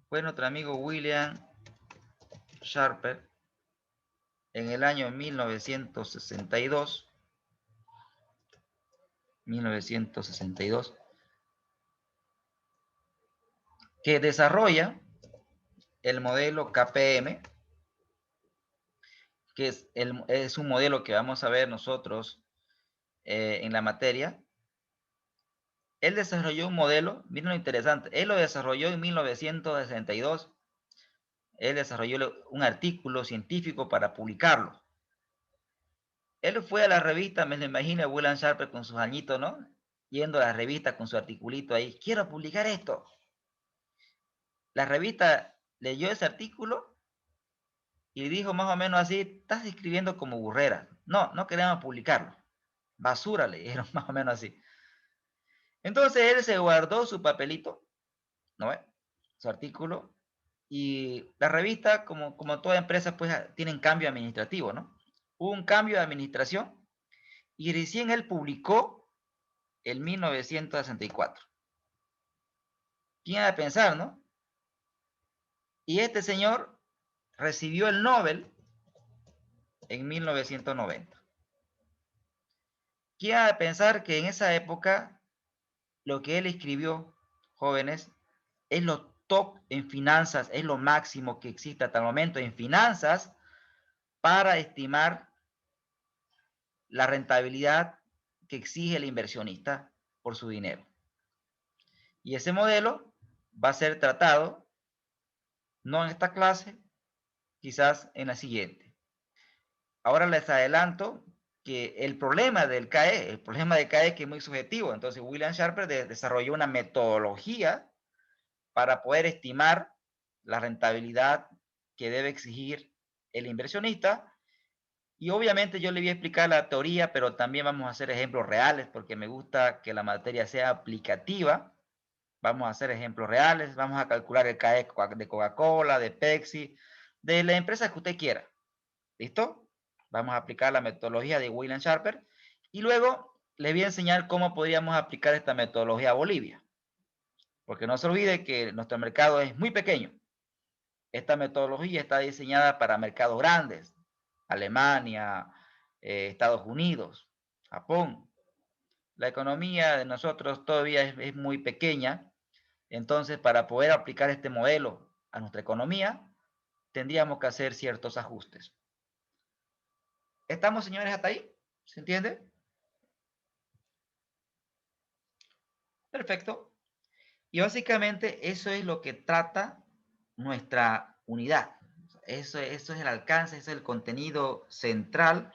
fue nuestro amigo William Sharper, en el año 1962, que desarrolla el modelo KPM, que es un modelo que vamos a ver nosotros en la materia. Él desarrolló un modelo, miren lo interesante, él lo desarrolló en 1962, él desarrolló un artículo científico para publicarlo. Él fue a la revista, me lo imagino, William Sharper con sus añitos, ¿no? Yendo a la revista con su articulito ahí, quiero publicar esto. La revista leyó ese artículo y dijo más o menos así, estás escribiendo como burrera. No, no queremos publicarlo. Basura, le dijeron más o menos así. Entonces él se guardó su papelito, ¿no ve? Su artículo, y la revista, como toda empresa, pues tienen cambio administrativo, ¿no? Hubo un cambio de administración y recién él publicó en 1964. ¿Quién ha de pensar, no? Y este señor recibió el Nobel en 1990. ¿Quién ha de pensar que en esa época lo que él escribió, jóvenes, es lo top en finanzas, es lo máximo que existe hasta el momento en finanzas para estimar la rentabilidad que exige el inversionista por su dinero? Y ese modelo va a ser tratado no en esta clase, quizás en la siguiente. Ahora les adelanto que el problema del CAE es que es muy subjetivo. Entonces William Sharper desarrolló una metodología para poder estimar la rentabilidad que debe exigir el inversionista. Y obviamente yo le voy a explicar la teoría, pero también vamos a hacer ejemplos reales porque me gusta que la materia sea aplicativa. Vamos a hacer ejemplos reales, vamos a calcular el CAE de Coca-Cola, de Pepsi, de la empresa que usted quiera. ¿Listo? Vamos a aplicar la metodología de William Sharper y luego les voy a enseñar cómo podríamos aplicar esta metodología a Bolivia. Porque no se olvide que nuestro mercado es muy pequeño. Esta metodología está diseñada para mercados grandes, Alemania, Estados Unidos, Japón. La economía de nosotros todavía es muy pequeña, entonces para poder aplicar este modelo a nuestra economía, tendríamos que hacer ciertos ajustes. ¿Estamos, señores, hasta ahí? ¿Se entiende? Perfecto. Y básicamente eso es lo que trata nuestra unidad. Eso es el alcance, eso es el contenido central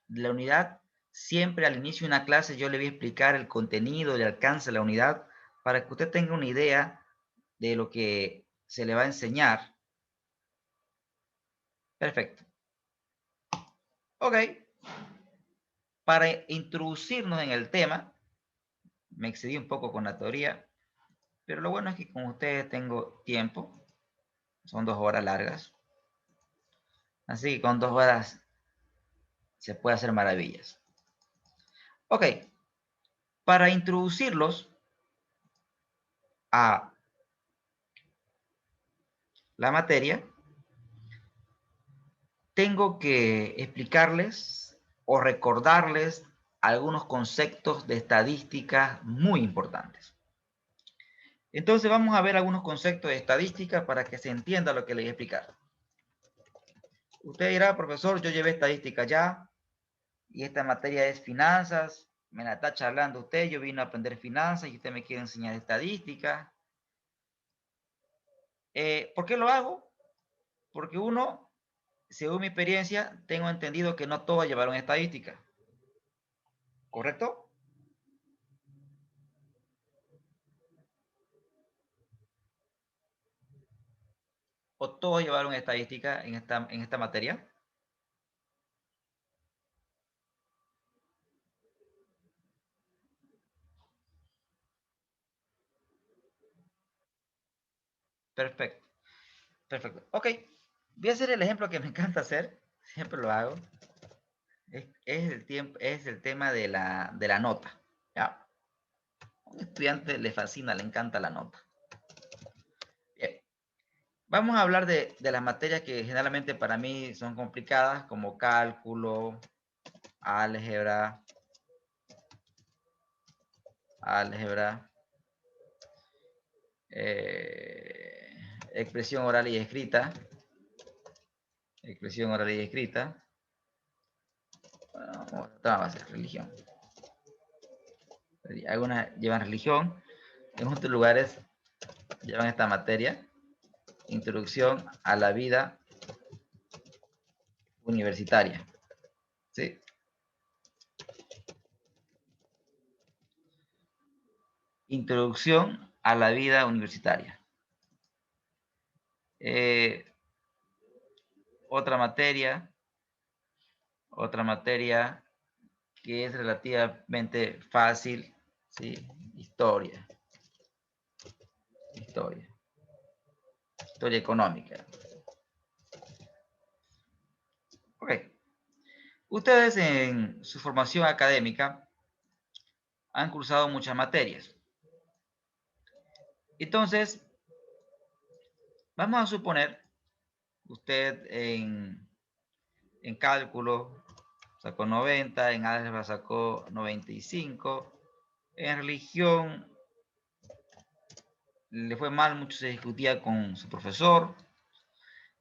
de la unidad. Siempre al inicio de una clase yo le voy a explicar el contenido, el alcance de la unidad para que usted tenga una idea de lo que se le va a enseñar. Perfecto. Ok. Para introducirnos en el tema, me excedí un poco con la teoría, Pero lo bueno es que con ustedes tengo tiempo. Son 2 horas largas. Así que con 2 horas se puede hacer maravillas. Ok. Para introducirlos a la materia, tengo que explicarles o recordarles algunos conceptos de estadística muy importantes. Entonces vamos a ver algunos conceptos de estadística para que se entienda lo que les voy a explicar. Usted dirá, profesor, yo llevé estadística ya y esta materia es finanzas, me la está charlando usted, yo vine a aprender finanzas y usted me quiere enseñar estadística. ¿Por qué lo hago? Porque uno, según mi experiencia, tengo entendido que no todos llevaron estadística. ¿Correcto? ¿O todos llevaron estadística en esta materia? Perfecto, perfecto. Ok, voy a hacer el ejemplo que me encanta hacer, siempre lo hago. Es el tema de la nota. ¿Ya? A un estudiante le fascina, le encanta la nota. Bien. Vamos a hablar de las materias que generalmente para mí son complicadas, como cálculo, álgebra, eh, expresión oral y escrita, Bueno, otra base, religión. Algunas llevan religión, en otros lugares llevan esta materia, introducción a la vida universitaria. ¿Sí? Introducción a la vida universitaria. Eh, otra materia que es relativamente fácil, ¿sí? Historia económica. Ok. Ustedes en su formación académica han cursado muchas materias. Entonces, vamos a suponer, usted en cálculo sacó 90, en álgebra sacó 95, en religión le fue mal, mucho se discutía con su profesor.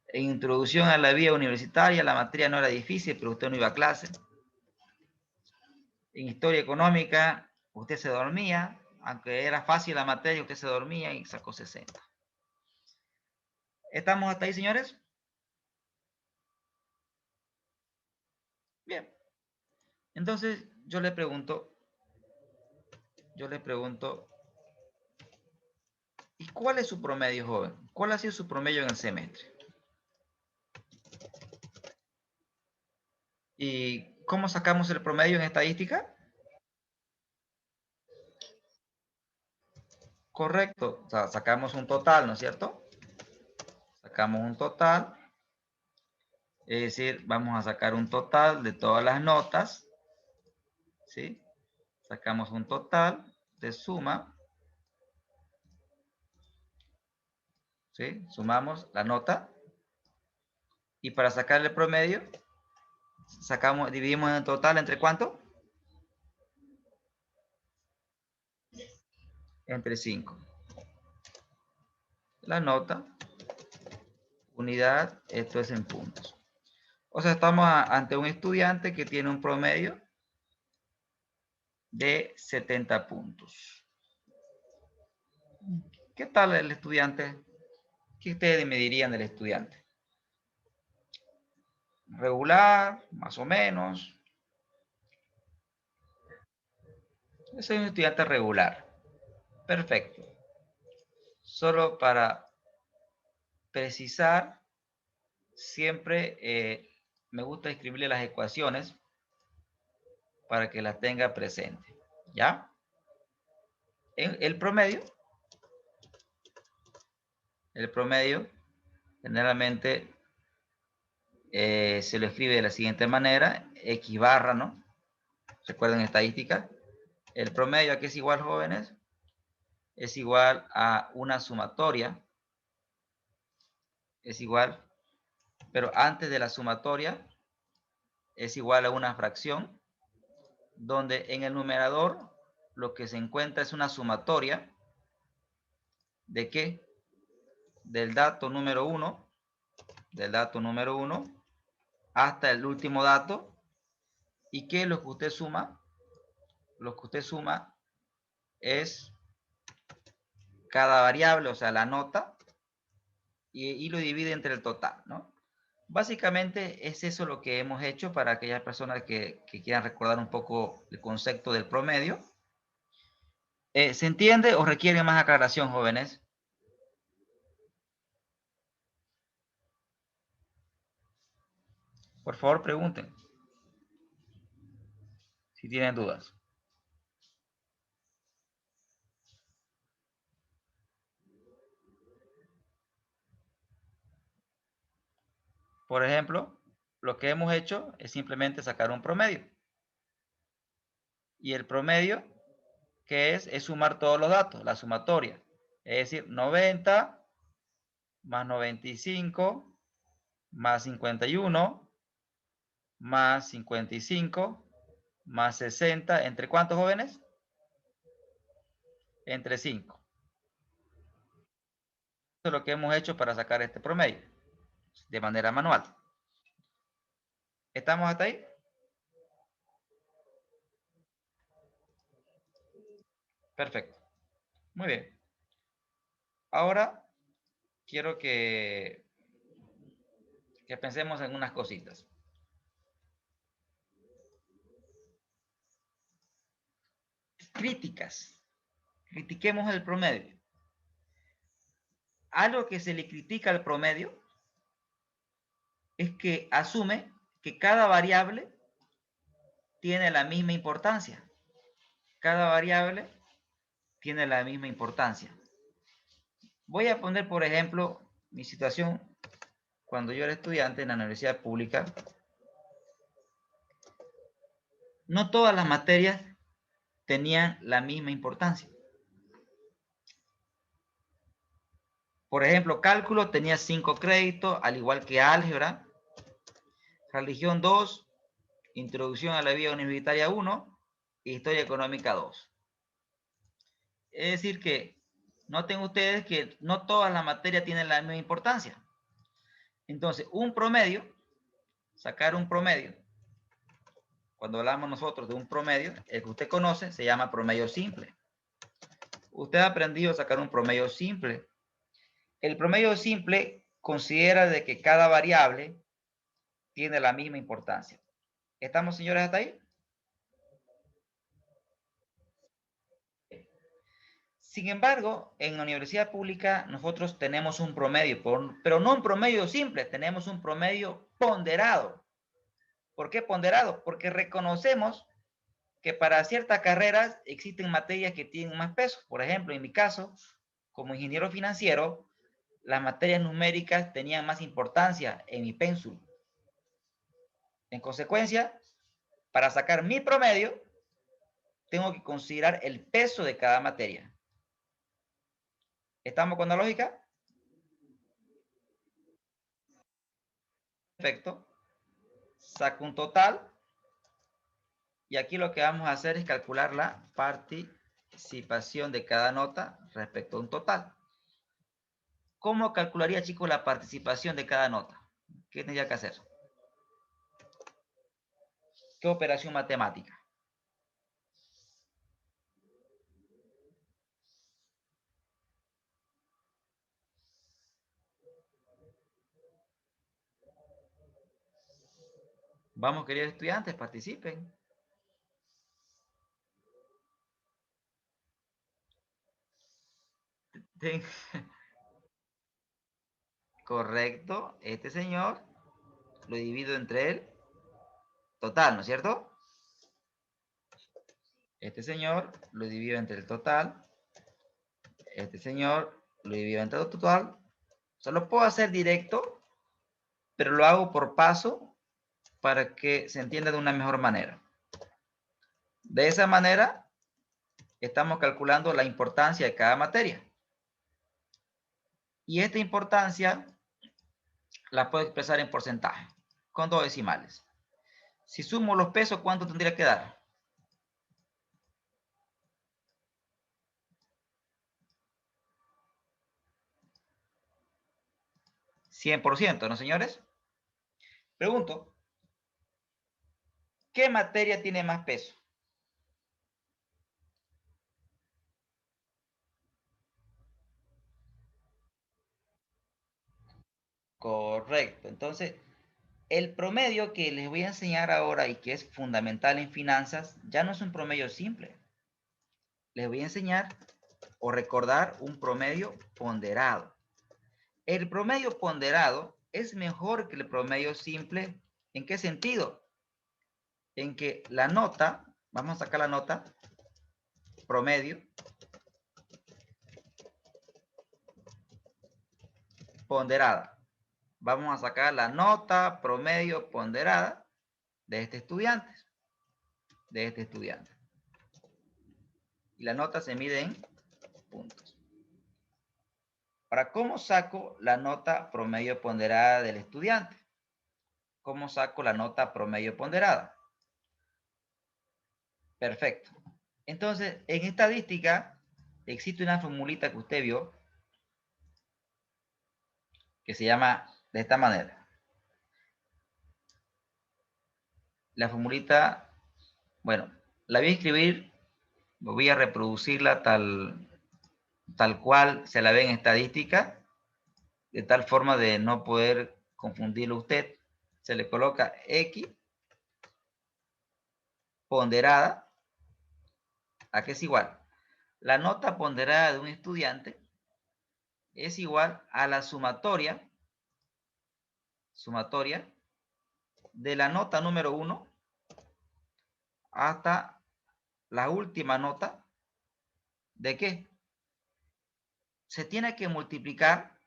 En introducción a la vida universitaria, la materia no era difícil, pero usted no iba a clase. En historia económica, usted se dormía, aunque era fácil la materia, usted se dormía y sacó 60. ¿Estamos hasta ahí, señores? Bien. Entonces, yo le pregunto, ¿y cuál es su promedio, joven? ¿Cuál ha sido su promedio en el semestre? ¿Y cómo sacamos el promedio en estadística? Correcto, o sea, sacamos un total, ¿no es cierto? Sacamos un total, es decir, vamos a sacar un total de todas las notas, ¿sí? Sacamos un total de suma, ¿sí? Sumamos la nota y para sacar el promedio, dividimos el total entre ¿cuánto? Entre 5. La nota, unidad, esto es en puntos. O sea, estamos ante un estudiante que tiene un promedio de 70 puntos. ¿Qué tal el estudiante? ¿Qué ustedes me dirían del estudiante? Regular, más o menos. Soy un estudiante regular. Perfecto. Solo para precisar, siempre me gusta escribirle las ecuaciones para que las tenga presente. ¿Ya? El promedio El promedio generalmente se lo escribe de la siguiente manera, X barra, ¿no? Recuerden estadística. El promedio, ¿a qué es igual, jóvenes? Es igual a una sumatoria. Es igual, pero antes de la sumatoria es igual a una fracción, donde en el numerador lo que se encuentra es una sumatoria. ¿De qué? Del dato número 1, hasta el último dato. ¿Y qué es lo que usted suma? Lo que usted suma es cada variable, o sea, la nota, y lo divide entre el total, ¿no? Básicamente es eso lo que hemos hecho para aquellas personas que quieran recordar un poco el concepto del promedio. ¿Se entiende o requiere más aclaración, jóvenes? Por favor, pregunten si tienen dudas. Por ejemplo, lo que hemos hecho es simplemente sacar un promedio. Y el promedio, ¿qué es? Es sumar todos los datos, la sumatoria. Es decir, 90 más 95 más 51 más 55 más 60. ¿Entre cuántos, jóvenes? Entre 5. Eso es lo que hemos hecho para sacar este promedio de manera manual. ¿Estamos hasta ahí? Perfecto. Muy bien. Ahora quiero que pensemos en unas cositas. Críticas. Critiquemos el promedio. Algo que se le critica al promedio es que asume que cada variable tiene la misma importancia. Cada variable tiene la misma importancia. Voy a poner, por ejemplo, mi situación cuando yo era estudiante en la universidad pública. No todas las materias tenían la misma importancia. Por ejemplo, cálculo tenía 5 créditos, al igual que álgebra. Religión 2, introducción a la vida universitaria 1, historia económica 2. Es decir que noten ustedes que no todas las materias tienen la misma importancia. Entonces, un promedio, sacar un promedio, cuando hablamos nosotros de un promedio, el que usted conoce se llama promedio simple. Usted ha aprendido a sacar un promedio simple. El promedio simple considera de que cada variable tiene la misma importancia. ¿Estamos, señores, hasta ahí? Sin embargo, en la universidad pública nosotros tenemos un promedio, pero no un promedio simple, tenemos un promedio ponderado. ¿Por qué ponderado? Porque reconocemos que para ciertas carreras existen materias que tienen más peso. Por ejemplo, en mi caso, como ingeniero financiero, las materias numéricas tenían más importancia en mi pénsul. En consecuencia, para sacar mi promedio, tengo que considerar el peso de cada materia. ¿Estamos con la lógica? Perfecto. Saco un total. Y aquí lo que vamos a hacer es calcular la participación de cada nota respecto a un total. ¿Cómo calcularía, chicos, la participación de cada nota? ¿Qué tendría que hacer? ¿Qué operación matemática? Vamos, queridos estudiantes, participen. Correcto. Este señor lo divido entre el total, ¿no es cierto? Este señor lo divido entre el total. Este señor lo divido entre el total. O sea, lo puedo hacer directo, pero lo hago por paso para que se entienda de una mejor manera. De esa manera, estamos calculando la importancia de cada materia. Y esta importancia la puedo expresar en porcentaje, con 2 decimales. Si sumo los pesos, ¿cuánto tendría que dar? 100%, ¿no, señores? Pregunto, ¿qué materia tiene más peso? Correcto. Entonces, el promedio que les voy a enseñar ahora y que es fundamental en finanzas, ya no es un promedio simple. Les voy a enseñar o recordar un promedio ponderado. El promedio ponderado es mejor que el promedio simple. ¿En qué sentido? En que la nota, vamos a sacar la nota, promedio, ponderada. Vamos a sacar la nota promedio ponderada de este estudiante. Y la nota se mide en puntos. Ahora, ¿cómo saco la nota promedio ponderada del estudiante? ¿Cómo saco la nota promedio ponderada? Perfecto. Entonces, en estadística existe una formulita que usted vio que se llama de esta manera. La formulita, bueno, la voy a escribir, voy a reproducirla tal cual se la ve en estadística, de tal forma de no poder confundirlo usted. Se le coloca X ponderada, ¿a qué es igual? La nota ponderada de un estudiante es igual a la sumatoria de la nota número 1 hasta la última nota. ¿De qué? Se tiene que multiplicar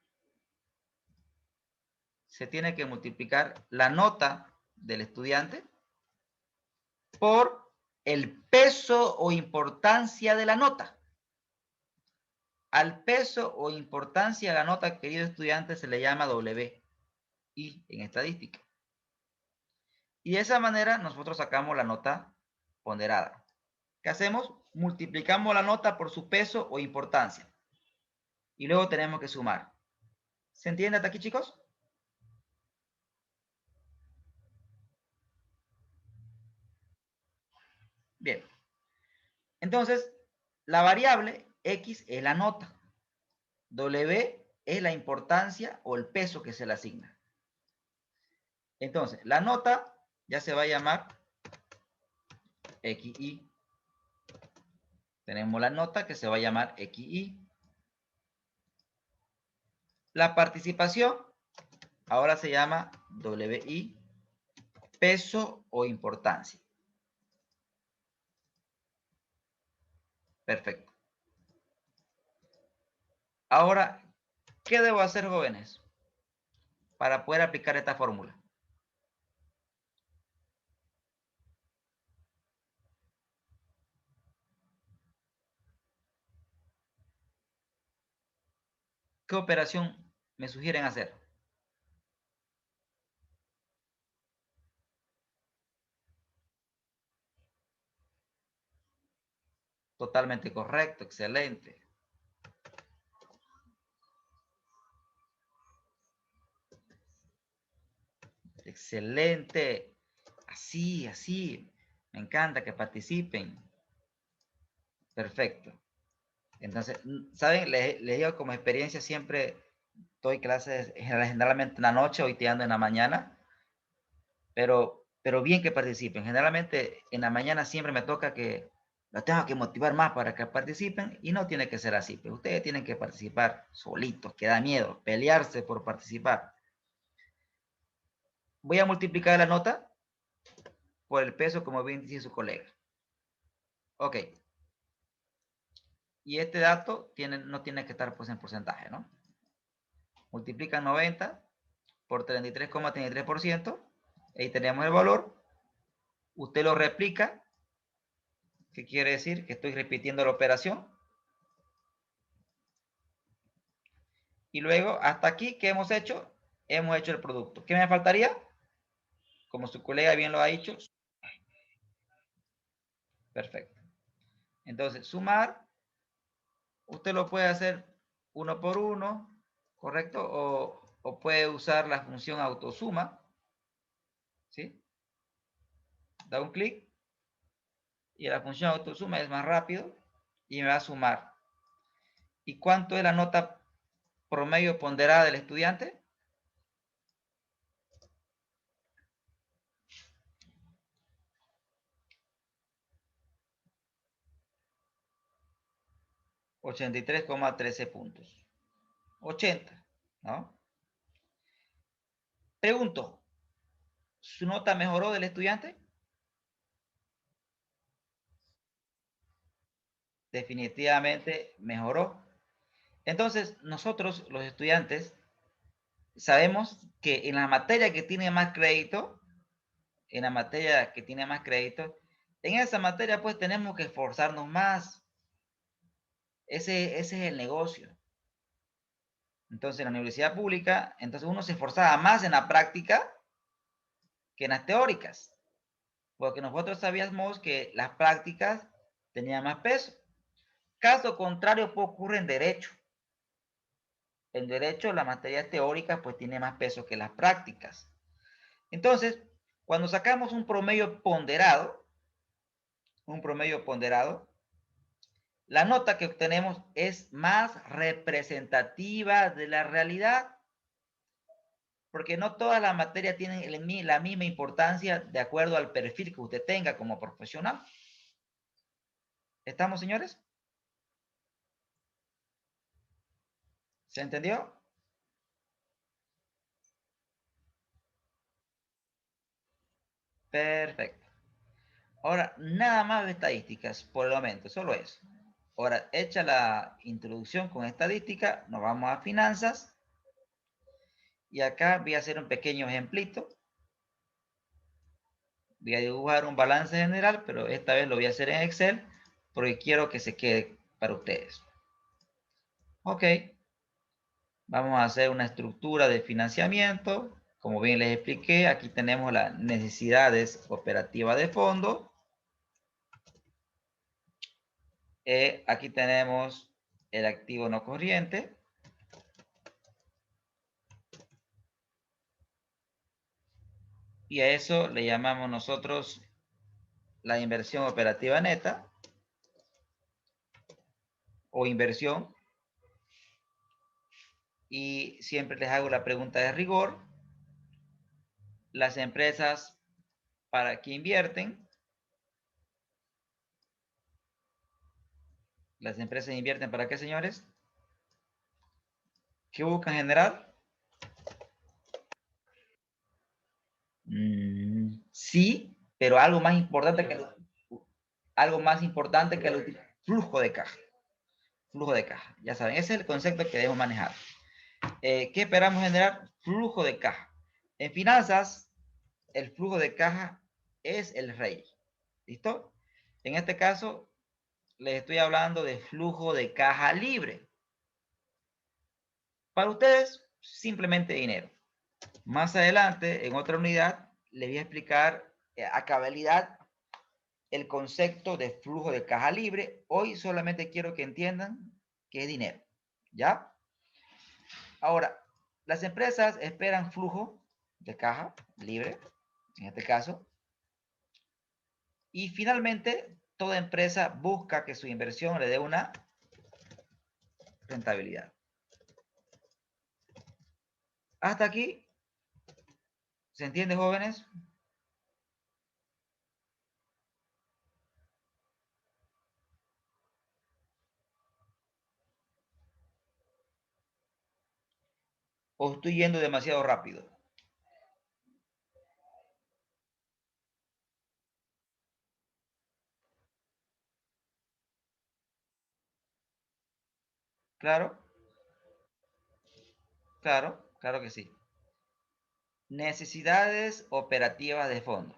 la nota del estudiante por el peso o importancia de la nota. Al peso o importancia de la nota, querido estudiante, se le llama WI en estadística. Y de esa manera nosotros sacamos la nota ponderada. ¿Qué hacemos? Multiplicamos la nota por su peso o importancia. Y luego tenemos que sumar. ¿Se entiende hasta aquí, chicos? Bien. Entonces, la variable X es la nota. W es la importancia o el peso que se le asigna. Entonces, la nota ya se va a llamar XI. Tenemos la nota que se va a llamar XI. La participación ahora se llama WI, peso o importancia. Perfecto. Ahora, ¿qué debo hacer, jóvenes, para poder aplicar esta fórmula? ¿Qué operación me sugieren hacer? Totalmente correcto, excelente. Excelente. Así, así. Me encanta que participen. Perfecto. Entonces, ¿saben? Les digo como experiencia, siempre doy clases generalmente en la noche, hoy te ando en la mañana, pero bien que participen. Generalmente en la mañana siempre me toca que los tengo que motivar más para que participen y no tiene que ser así. Pero ustedes tienen que participar solitos, que da miedo, pelearse por participar. Voy a multiplicar la nota por el peso, como bien dice su colega. Ok. Y este dato no tiene que estar pues en porcentaje, ¿no? Multiplican 90 por 33,33%. Ahí tenemos el valor. Usted lo replica. ¿Qué quiere decir? Que estoy repitiendo la operación. Y luego, hasta aquí, ¿qué hemos hecho? Hemos hecho el producto. ¿Qué me faltaría? Como su colega bien lo ha dicho. Perfecto. Entonces, sumar, usted lo puede hacer uno por uno, ¿correcto? O puede usar la función autosuma, ¿sí? Da un clic y la función autosuma es más rápido y me va a sumar. ¿Y cuánto es la nota promedio ponderada del estudiante? 83,13 puntos. 80, ¿no? Pregunto, ¿su nota mejoró del estudiante? Definitivamente mejoró. Entonces, nosotros, los estudiantes, sabemos que en la materia que tiene más crédito, en la materia que tiene más crédito, en esa materia pues tenemos que esforzarnos más. Ese es el negocio. Entonces, en la universidad pública, entonces uno se esforzaba más en la práctica que en las teóricas, porque nosotros sabíamos que las prácticas tenían más peso. Caso contrario, pues ocurre en derecho. En derecho, la materia teórica pues tiene más peso que las prácticas. Entonces, cuando sacamos un promedio ponderado, la nota que obtenemos es más representativa de la realidad, porque no todas las materias tienen la misma importancia de acuerdo al perfil que usted tenga como profesional. ¿Estamos, señores? ¿Se entendió? Perfecto. Ahora, nada más de estadísticas por el momento, solo eso. Ahora, hecha la introducción con estadística, nos vamos a finanzas. Y acá voy a hacer un pequeño ejemplito. Voy a dibujar un balance general, pero esta vez lo voy a hacer en Excel porque quiero que se quede para ustedes. Ok, vamos a hacer una estructura de financiamiento. Como bien les expliqué, aquí tenemos las necesidades operativas de fondo. Aquí tenemos el activo no corriente. Y a eso le llamamos nosotros la inversión operativa neta o inversión. Y siempre les hago la pregunta de rigor. Las empresas para que invierten. Las empresas invierten para qué, señores? ¿Qué buscan generar? Sí, pero algo más importante que el flujo de caja. Flujo de caja. Ya saben, ese es el concepto que debemos manejar. ¿Qué esperamos generar? Flujo de caja. En finanzas, el flujo de caja es el rey. ¿Listo? En este caso, les estoy hablando de flujo de caja libre. Para ustedes, simplemente dinero. Más adelante, en otra unidad, les voy a explicar a cabalidad el concepto de flujo de caja libre. Hoy solamente quiero que entiendan qué es dinero. ¿Ya? Ahora, las empresas esperan flujo de caja libre, en este caso, y finalmente toda empresa busca que su inversión le dé una rentabilidad. Hasta aquí, ¿se entiende, jóvenes? ¿O estoy yendo demasiado rápido? ¿Claro? Claro, claro que sí. Necesidades operativas de fondo.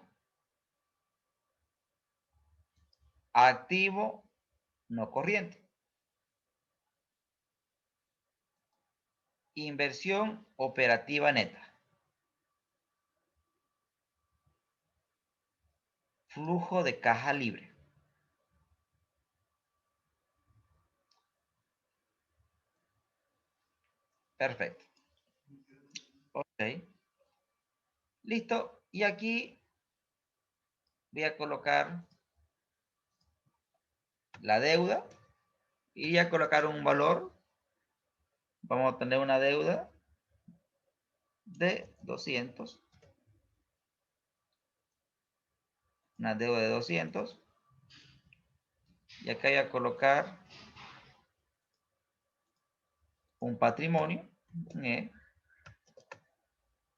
Activo no corriente. Inversión operativa neta. Flujo de caja libre. Perfecto. Ok. Listo. Y aquí voy a colocar la deuda y voy a colocar un valor. Vamos a tener una deuda de 200. Una deuda de 200. Y acá voy a colocar un patrimonio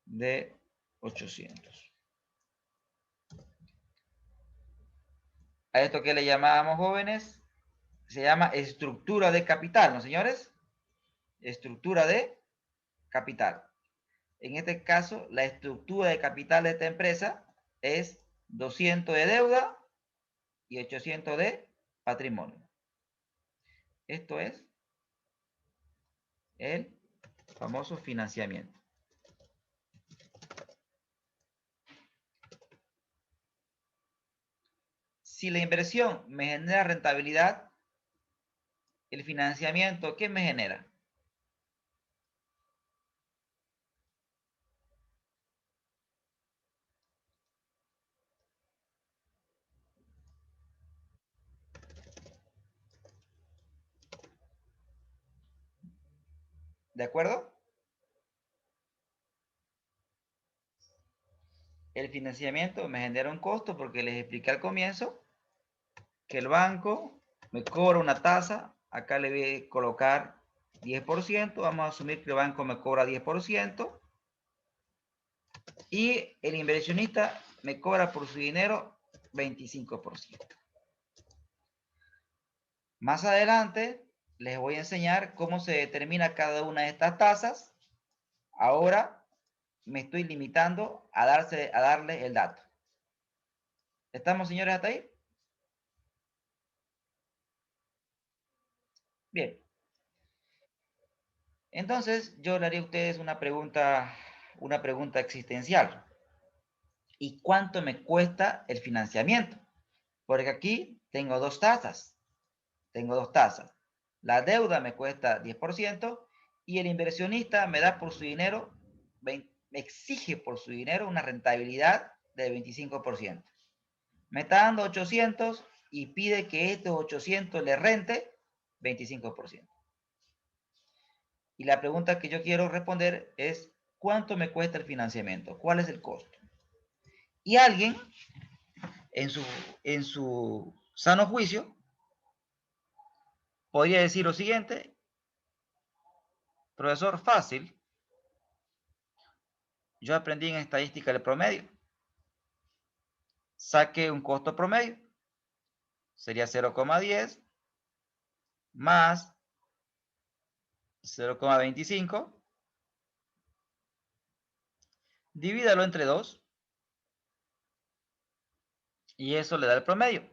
de 800. A esto que le llamábamos, jóvenes, se llama estructura de capital, ¿no, señores? Estructura de capital. En este caso, la estructura de capital de esta empresa es 200 de deuda y 800 de patrimonio. Esto es el famoso financiamiento. Si la inversión me genera rentabilidad, el financiamiento, ¿qué me genera? ¿De acuerdo? El financiamiento me genera un costo porque les expliqué al comienzo que el banco me cobra una tasa. Acá le voy a colocar 10%. Vamos a asumir que el banco me cobra 10%. Y el inversionista me cobra por su dinero 25%. Más adelante les voy a enseñar cómo se determina cada una de estas tasas. Ahora me estoy limitando a darle el dato. ¿Estamos, señores, hasta ahí? Bien. Entonces, yo le haría a ustedes una pregunta existencial. ¿Y cuánto me cuesta el financiamiento? Porque aquí tengo dos tasas. Tengo dos tasas. La deuda me cuesta 10% y el inversionista me da por su dinero, me exige por su dinero una rentabilidad de 25%. Me está dando 800 y pide que estos 800 le rente 25%. Y la pregunta que yo quiero responder es, ¿cuánto me cuesta el financiamiento? ¿Cuál es el costo? Y alguien, en su, en su sano juicio, podría decir lo siguiente: profesor, fácil, yo aprendí en estadística el promedio. Saque un costo promedio. Sería 0,10 más 0,25. Divídalo entre 2 y eso le da el promedio.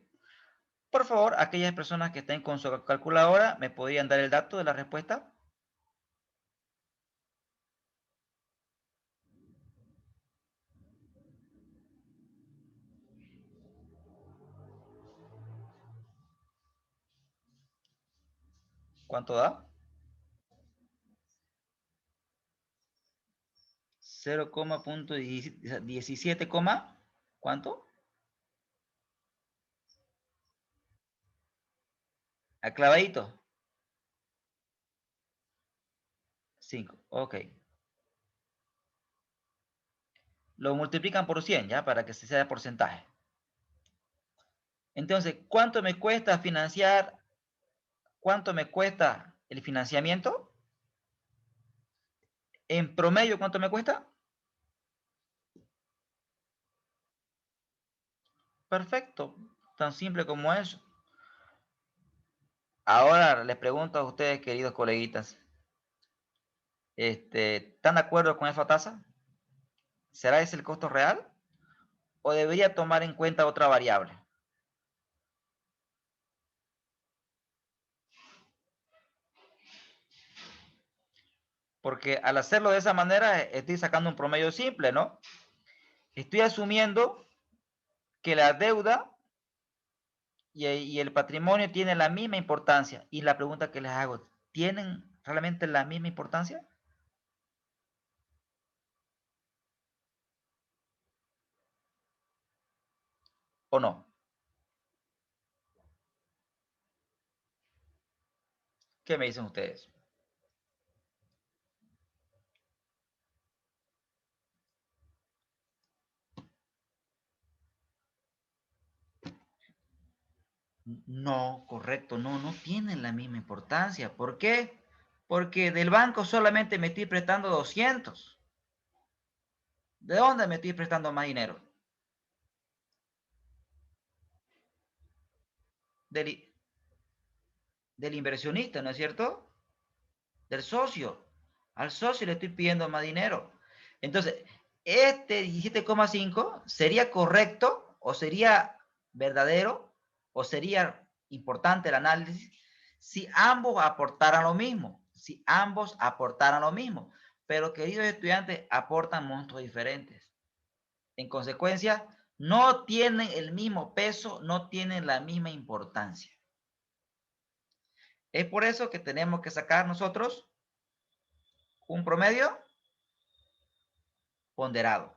Por favor, aquellas personas que estén con su calculadora, ¿me podrían dar el dato de la respuesta? ¿Cuánto da? 0,17, ¿cuánto? Aclavadito. 5. Ok. Lo multiplican por 100, ¿ya? Para que se sea de porcentaje. Entonces, ¿cuánto me cuesta financiar? ¿Cuánto me cuesta el financiamiento? En promedio, ¿cuánto me cuesta? Perfecto. Tan simple como eso. Ahora les pregunto a ustedes, queridos coleguitas, ¿Están de acuerdo con esa tasa? ¿Será ese el costo real? ¿O debería tomar en cuenta otra variable? Porque al hacerlo de esa manera estoy sacando un promedio simple, ¿no? Estoy asumiendo que la deuda y el patrimonio tienen la misma importancia. Y la pregunta que les hago, ¿tienen realmente la misma importancia? ¿O no? ¿Qué me dicen ustedes? No, correcto, no, no tienen la misma importancia. ¿Por qué? Porque del banco solamente me estoy prestando 200. ¿De dónde me estoy prestando más dinero? Del, del inversionista, ¿no es cierto? Del socio. Al socio le estoy pidiendo más dinero. Entonces, este 17,5 sería correcto o sería verdadero o sería importante el análisis si ambos aportaran lo mismo. Si ambos aportaran lo mismo. Pero, queridos estudiantes, aportan montos diferentes. En consecuencia, no tienen el mismo peso, no tienen la misma importancia. Es por eso que tenemos que sacar nosotros un promedio ponderado.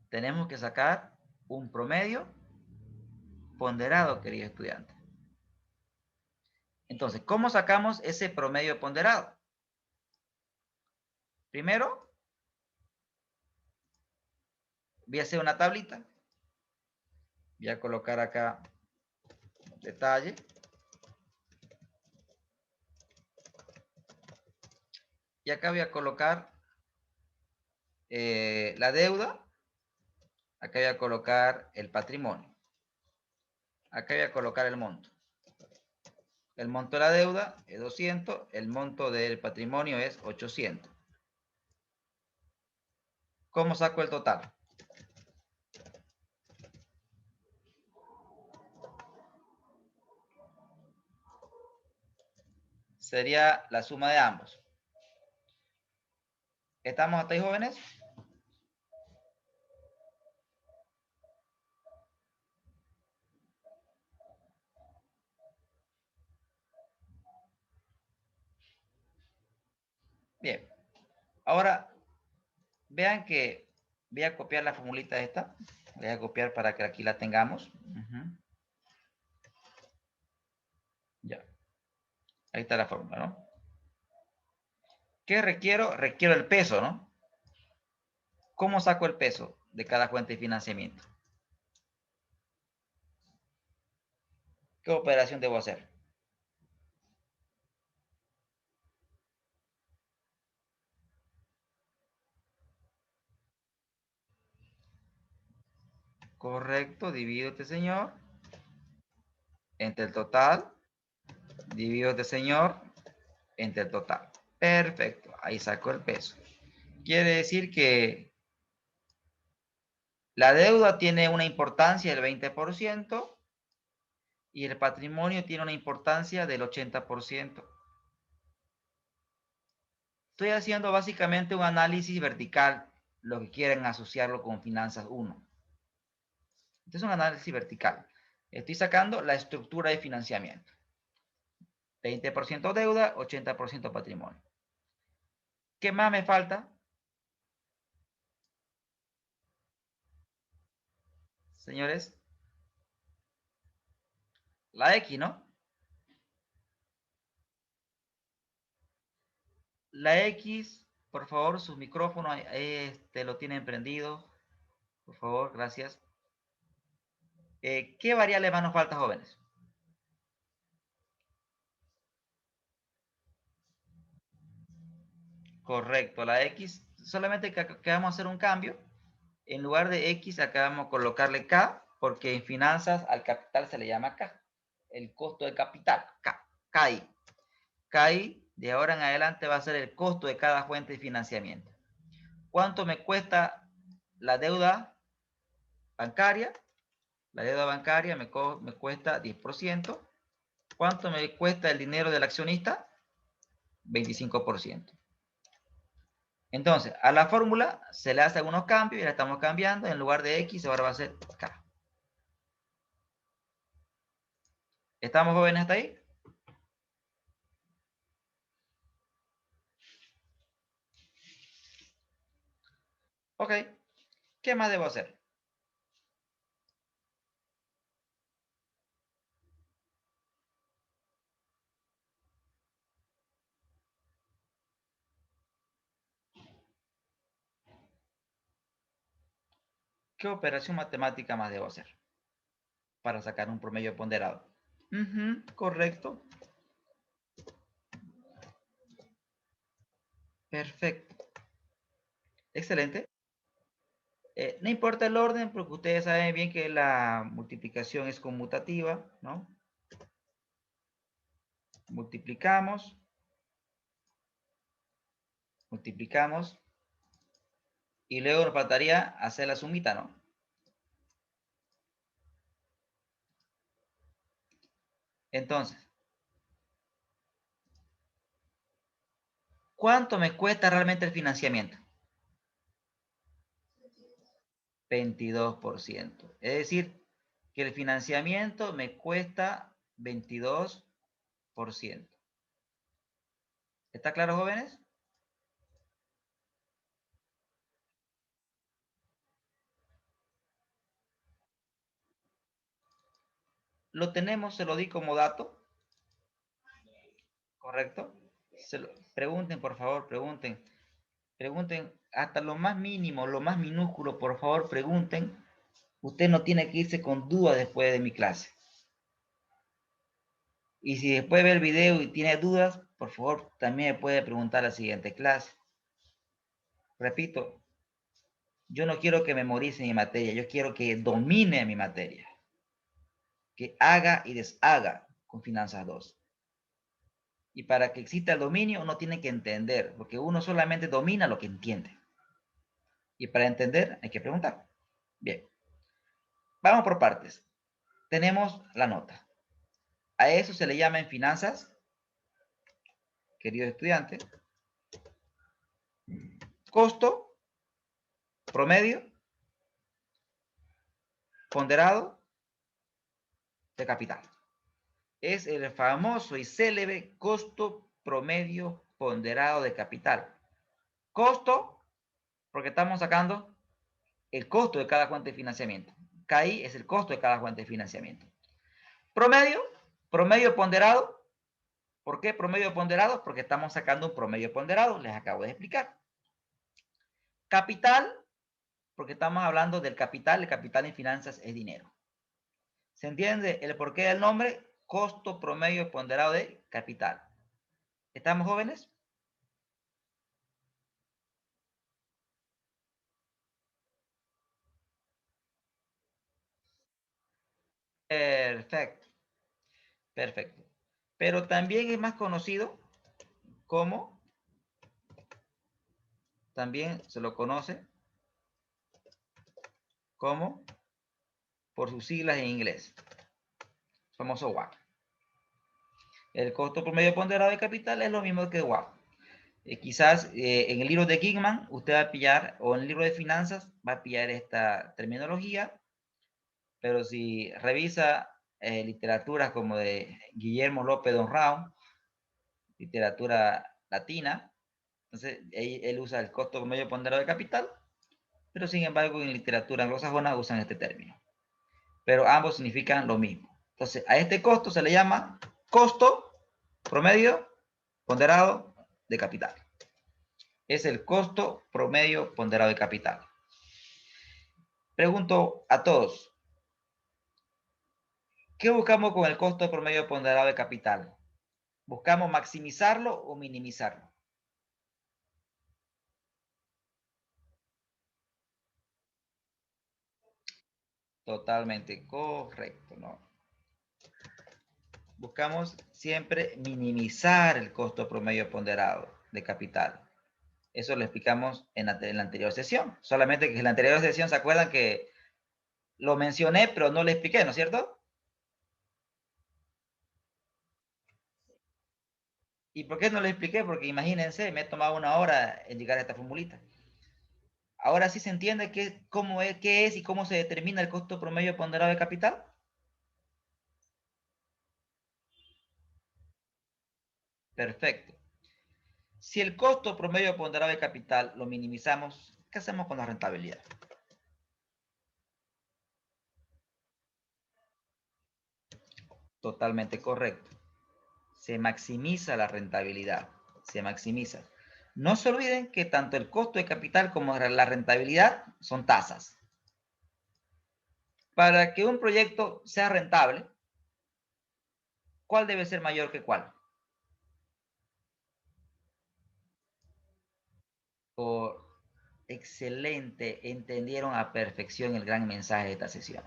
Tenemos que sacar un promedio ponderado, querido estudiante. Entonces, ¿cómo sacamos ese promedio ponderado? Primero, voy a hacer una tablita. Voy a colocar acá detalle. Y acá voy a colocar la deuda. Acá voy a colocar el patrimonio. Acá voy a colocar el monto. El monto de la deuda es 200, el monto del patrimonio es 800. ¿Cómo saco el total? Sería la suma de ambos. ¿Estamos hasta ahí, jóvenes? Bien. Ahora, vean que voy a copiar la formulita esta. Voy a copiar para que aquí la tengamos. Ya. Ahí está la fórmula, ¿no? ¿Qué requiero? Requiero el peso, ¿no? ¿Cómo saco el peso de cada fuente de financiamiento? ¿Qué operación debo hacer? Correcto, divido este señor entre el total, divido este señor entre el total. Perfecto, ahí saco el peso. Quiere decir que la deuda tiene una importancia del 20% y el patrimonio tiene una importancia del 80%. Estoy haciendo básicamente un análisis vertical, lo que quieren asociarlo con finanzas 1. Este es un análisis vertical. Estoy sacando la estructura de financiamiento. 20% deuda, 80% patrimonio. ¿Qué más me falta? Señores, la X, ¿no? La X, por favor, su micrófono lo tienen prendido. Por favor, gracias. ¿Qué variable más nos falta, jóvenes? Correcto, la X. Solamente que vamos a hacer un cambio. En lugar de X, acá vamos a colocarle K, porque en finanzas al capital se le llama K. El costo de capital, K. KI. KI de ahora en adelante va a ser el costo de cada fuente de financiamiento. ¿Cuánto me cuesta la deuda bancaria? La deuda bancaria me cuesta 10%. ¿Cuánto me cuesta el dinero del accionista? 25%. Entonces, a la fórmula se le hace algunos cambios y la estamos cambiando. En lugar de X, ahora va a ser K. ¿Estamos jóvenes hasta ahí? Ok. ¿Qué más debo hacer? ¿Qué operación matemática más debo hacer para sacar un promedio ponderado? Correcto. Perfecto. Excelente. No importa el orden, porque ustedes saben bien que la multiplicación es conmutativa, ¿no? Multiplicamos, multiplicamos, y luego nos faltaría hacer la sumita, ¿no? Entonces, ¿cuánto me cuesta realmente el financiamiento? 22%. Es decir, que el financiamiento me cuesta 22%. ¿Está claro, jóvenes? Lo tenemos, se lo di como dato, ¿correcto? Pregunten, por favor, pregunten. Pregunten hasta lo más mínimo, lo más minúsculo, por favor, pregunten. Usted no tiene que irse con dudas después de mi clase. Y si después ve el video y tiene dudas, por favor, también me puede preguntar a la siguiente clase. Repito, yo no quiero que memorice mi materia, yo quiero que domine mi materia. Que haga y deshaga con Finanzas 2. Y para que exista el dominio, uno tiene que entender, porque uno solamente domina lo que entiende. Y para entender, hay que preguntar. Bien, vamos por partes. Tenemos la nota. A eso se le llama en finanzas, queridos estudiantes, costo promedio ponderado de capital. Es el famoso y célebre costo promedio ponderado de capital. Costo, porque estamos sacando el costo de cada fuente de financiamiento. KI es el costo de cada fuente de financiamiento. Promedio, promedio ponderado. ¿Por qué promedio ponderado? Porque estamos sacando un promedio ponderado, les acabo de explicar. Capital, porque estamos hablando del capital. El capital en finanzas es dinero. ¿Se entiende el porqué del nombre? Costo promedio ponderado de capital. ¿Estamos jóvenes? Perfecto, perfecto. Pero también es más conocido como, también se lo conoce como, por sus siglas en inglés, famoso WACC. El costo promedio ponderado de capital es lo mismo que WACC. Quizás en el libro de Kingman usted va a pillar, o en el libro de finanzas va a pillar esta terminología, pero si revisa literatura como de Guillermo López Donrao, literatura latina, entonces él usa el costo promedio ponderado de capital, pero sin embargo en literatura anglosajona usan este término. Pero ambos significan lo mismo. Entonces a este costo se le llama costo promedio ponderado de capital. Es el costo promedio ponderado de capital. Pregunto a todos, ¿qué buscamos con el costo promedio ponderado de capital? ¿Buscamos maximizarlo o minimizarlo? Totalmente correcto, ¿no? buscamos siempre minimizar el costo promedio ponderado de capital. Eso lo explicamos en la anterior sesión. Solamente que en la anterior sesión se acuerdan que lo mencioné, pero no le expliqué, ¿no es cierto? ¿Y por qué no le expliqué? Porque imagínense, me he tomado una hora en llegar a esta formulita. Ahora sí se entiende qué es y cómo se determina el costo promedio ponderado de capital. Perfecto. Si el costo promedio ponderado de capital lo minimizamos, ¿qué hacemos con la rentabilidad? Totalmente correcto. Se maximiza la rentabilidad. Se maximiza. No se olviden que tanto el costo de capital como la rentabilidad son tasas. Para que un proyecto sea rentable, ¿cuál debe ser mayor que cuál? Por excelente, entendieron a perfección el gran mensaje de esta sesión.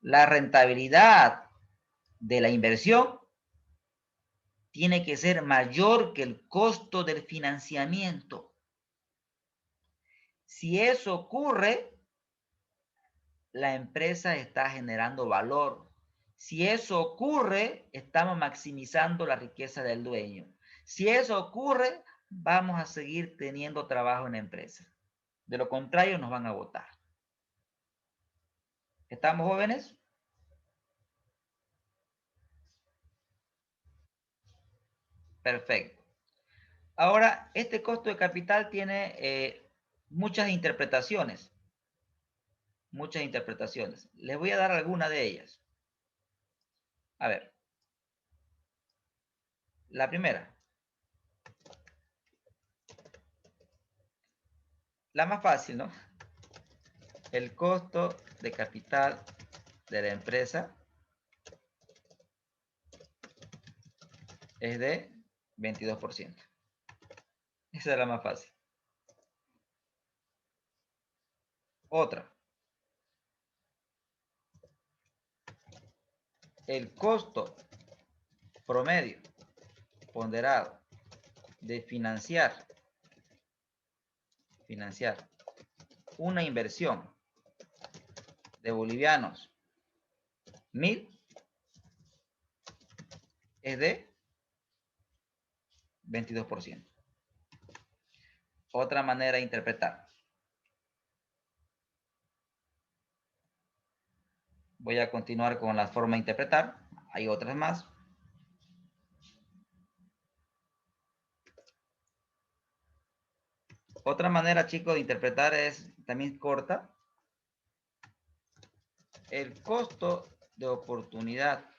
La rentabilidad de la inversión tiene que ser mayor que el costo del financiamiento. Si eso ocurre, la empresa está generando valor. Si eso ocurre, estamos maximizando la riqueza del dueño. Si eso ocurre, vamos a seguir teniendo trabajo en la empresa. De lo contrario, nos van a votar. ¿Estamos jóvenes? Perfecto. Ahora, este costo de capital tiene muchas interpretaciones. Muchas interpretaciones. Les voy a dar alguna de ellas. A ver, la primera, la más fácil, ¿no? El costo de capital de la empresa es de 22%. Esa es la más fácil. Otra, el costo promedio ponderado de financiar una inversión de bolivianos 1000 es de 22%. Otra manera de interpretar. Voy a continuar con la forma de interpretar. Hay otras más. Otra manera, chicos, de interpretar es también corta. El costo de oportunidad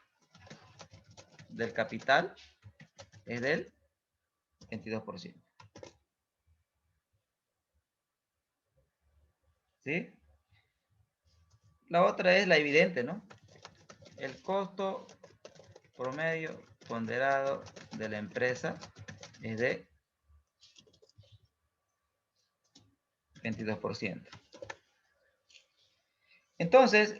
del capital es del 22%. ¿Sí? La otra es la evidente, ¿no? El costo promedio ponderado de la empresa es de 22%. Entonces,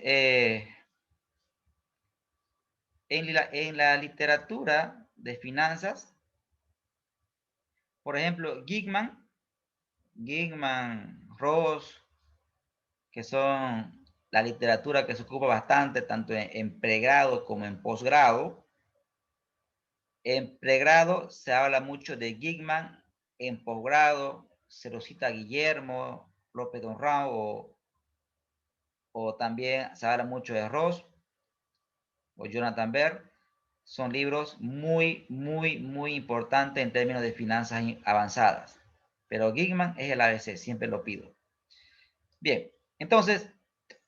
en la literatura de finanzas, por ejemplo, Gigman, Ross, que son la literatura que se ocupa bastante tanto en pregrado como en posgrado. En pregrado se habla mucho de Gigman, en posgrado se lo cita Guillermo López Donrao o también se habla mucho de Ross o Jonathan Berg. Son libros muy importantes en términos de finanzas avanzadas. Pero Gigman es el ABC, siempre lo pido. Bien, entonces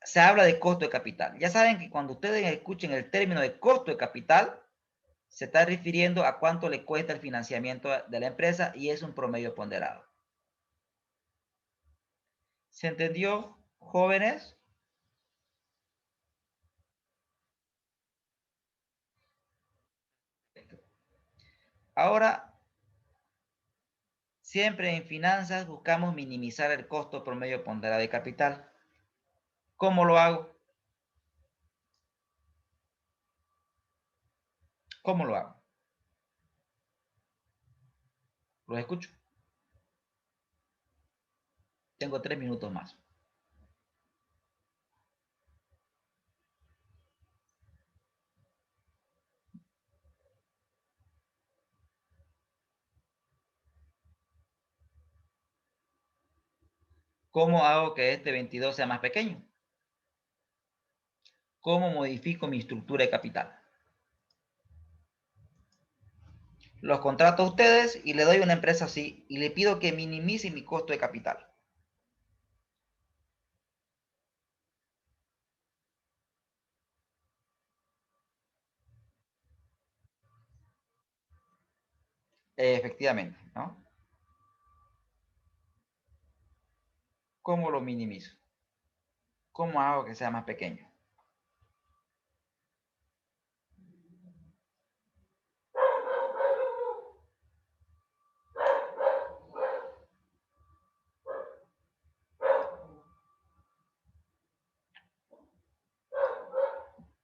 se habla de costo de capital. Ya saben que cuando ustedes escuchen el término de costo de capital, se está refiriendo a cuánto le cuesta el financiamiento de la empresa y es un promedio ponderado. ¿Se entendió, jóvenes? Ahora, siempre en finanzas buscamos minimizar el costo promedio ponderado de capital. ¿Cómo lo hago? ¿Cómo lo hago? Los escucho. Tengo 3 minutos más. ¿Cómo hago que este 22 sea más pequeño? ¿Cómo modifico mi estructura de capital? Los contrato a ustedes y le doy una empresa así y le pido que minimice mi costo de capital. Efectivamente, ¿no? ¿Cómo lo minimizo? ¿Cómo hago que sea más pequeño?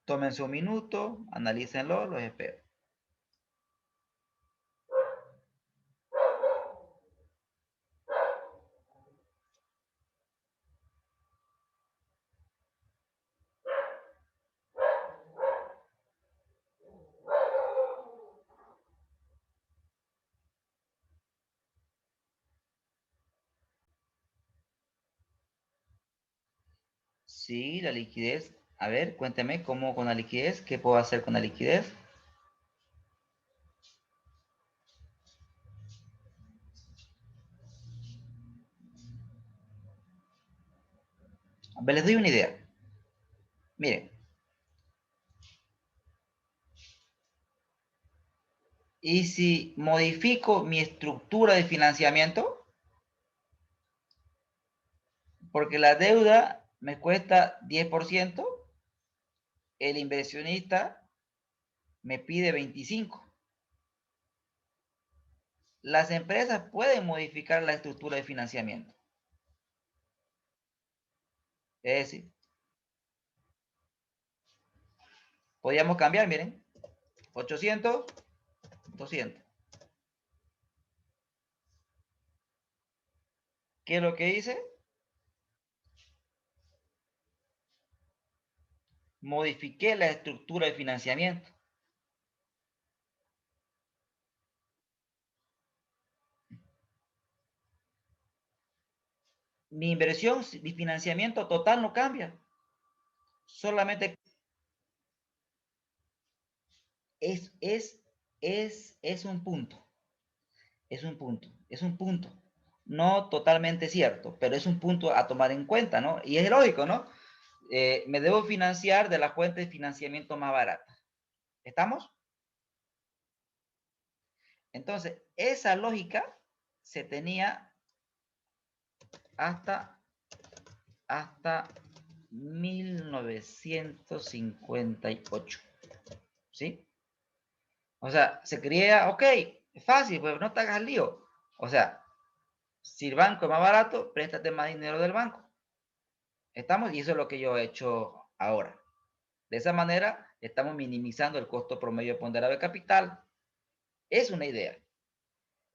Tómense un minuto, analícenlo, los espero. Sí, la liquidez. A ver, cuénteme cómo con la liquidez, qué puedo hacer con la liquidez. A ver, les doy una idea. Miren, y si modifico mi estructura de financiamiento, porque la deuda me cuesta 10%, el inversionista me pide 25%. Las empresas pueden modificar la estructura de financiamiento. Es decir, podríamos cambiar, miren, 800, 200. ¿Qué es lo que hice? Modifiqué la estructura de financiamiento. Mi inversión, mi financiamiento total no cambia. Solamente es, es, es un punto. Es un punto. Es un punto. No totalmente cierto, pero es un punto a tomar en cuenta, ¿no? Y es lógico, ¿no? Me debo financiar de la fuente de financiamiento más barata. ¿Estamos? Entonces, esa lógica se tenía hasta, hasta 1958, ¿sí? O sea, se creía, ok, es fácil, pues no te hagas lío. O sea, si el banco es más barato, préstate más dinero del banco. ¿Estamos? Y eso es lo que yo he hecho ahora. De esa manera, estamos minimizando el costo promedio ponderado de capital. Es una idea.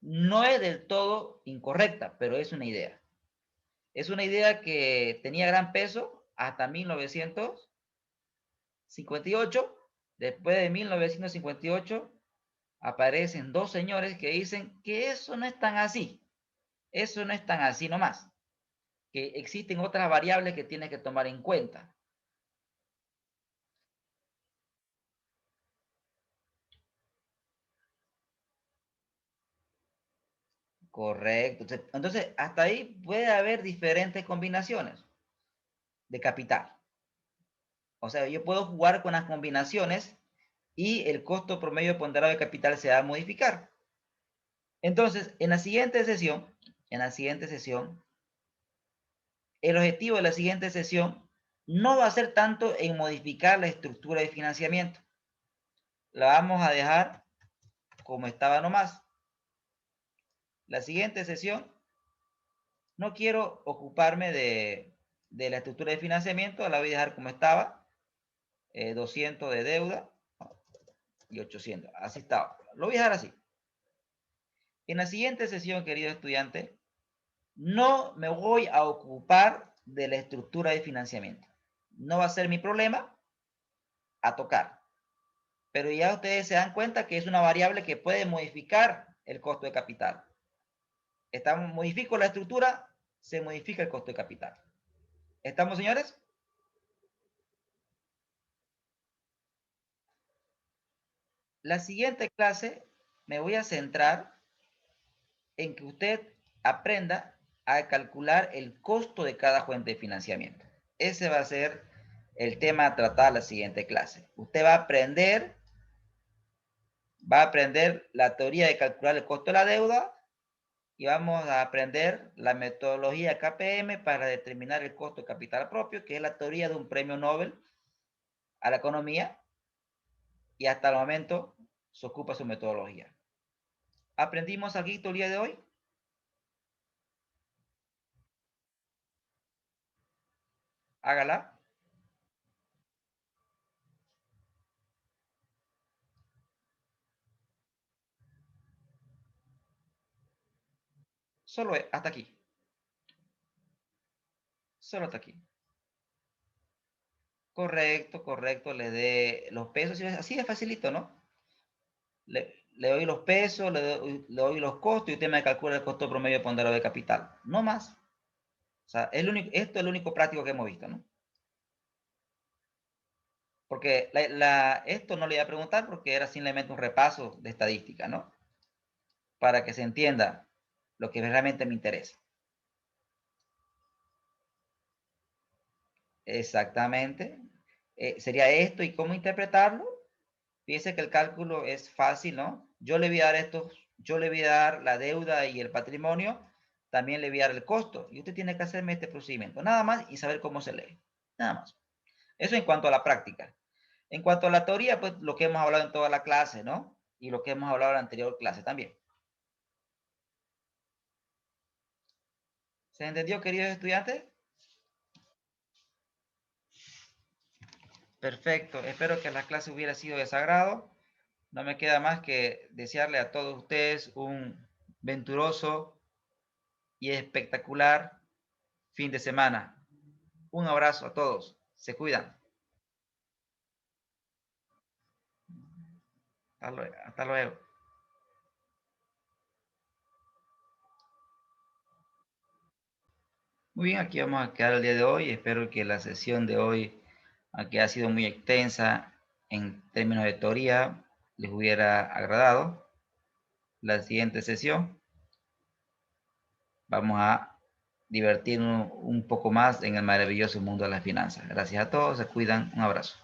No es del todo incorrecta, pero es una idea. Es una idea que tenía gran peso hasta 1958. Después de 1958 aparecen dos señores que dicen que eso no es tan así. Eso no es tan así nomás. Que existen otras variables que tienes que tomar en cuenta. Correcto. Entonces, hasta ahí puede haber diferentes combinaciones de capital. O sea, yo puedo jugar con las combinaciones y el costo promedio ponderado de capital se va a modificar. Entonces, en la siguiente sesión, el objetivo de la siguiente sesión no va a ser tanto en modificar la estructura de financiamiento. La vamos a dejar como estaba nomás. La siguiente sesión, no quiero ocuparme de la estructura de financiamiento, la voy a dejar como estaba, 200 de deuda, y 800. Así está. Lo voy a dejar así. En la siguiente sesión, querido estudiante, no me voy a ocupar de la estructura de financiamiento. No va a ser mi problema a tocar. Pero ya ustedes se dan cuenta que es una variable que puede modificar el costo de capital. Modifico la estructura, se modifica el costo de capital. ¿Estamos, señores? La siguiente clase me voy a centrar en que usted aprenda a calcular el costo de cada fuente de financiamiento. Ese va a ser el tema a tratar la siguiente clase. Usted va a aprender la teoría de calcular el costo de la deuda y vamos a aprender la metodología KPM para determinar el costo de capital propio, que es la teoría de un premio Nobel a la economía, y hasta el momento se ocupa su metodología. ¿Aprendimos algo el día de hoy? Hágala. Solo hasta aquí. Solo hasta aquí. Correcto, correcto. Le dé los pesos. Así es facilito, ¿no? Le doy los pesos, le doy los costos y usted me calcula el costo promedio ponderado de capital. No más. O sea, esto es lo único práctico que hemos visto, ¿no? Porque esto no le iba a preguntar porque era simplemente un repaso de estadística, ¿no? Para que se entienda lo que realmente me interesa. Exactamente. Sería esto y cómo interpretarlo. Fíjese que el cálculo es fácil, ¿no? Yo le voy a dar la deuda y el patrimonio, también le voy a dar el costo. Y usted tiene que hacerme este procedimiento, nada más, y saber cómo se lee. Nada más. Eso en cuanto a la práctica. En cuanto a la teoría, pues lo que hemos hablado en toda la clase, ¿no? Y lo que hemos hablado en la anterior clase también. ¿Se entendió, queridos estudiantes? Perfecto. Espero que la clase hubiera sido de su agrado. No me queda más que desearle a todos ustedes un venturoso y espectacular fin de semana. Un abrazo a todos. Se cuidan. Hasta luego. Hasta luego. Muy bien, aquí vamos a quedar el día de hoy. Espero que la sesión de hoy, aunque ha sido muy extensa en términos de teoría, les hubiera agradado. La siguiente sesión vamos a divertirnos un poco más en el maravilloso mundo de las finanzas. Gracias a todos, se cuidan, un abrazo.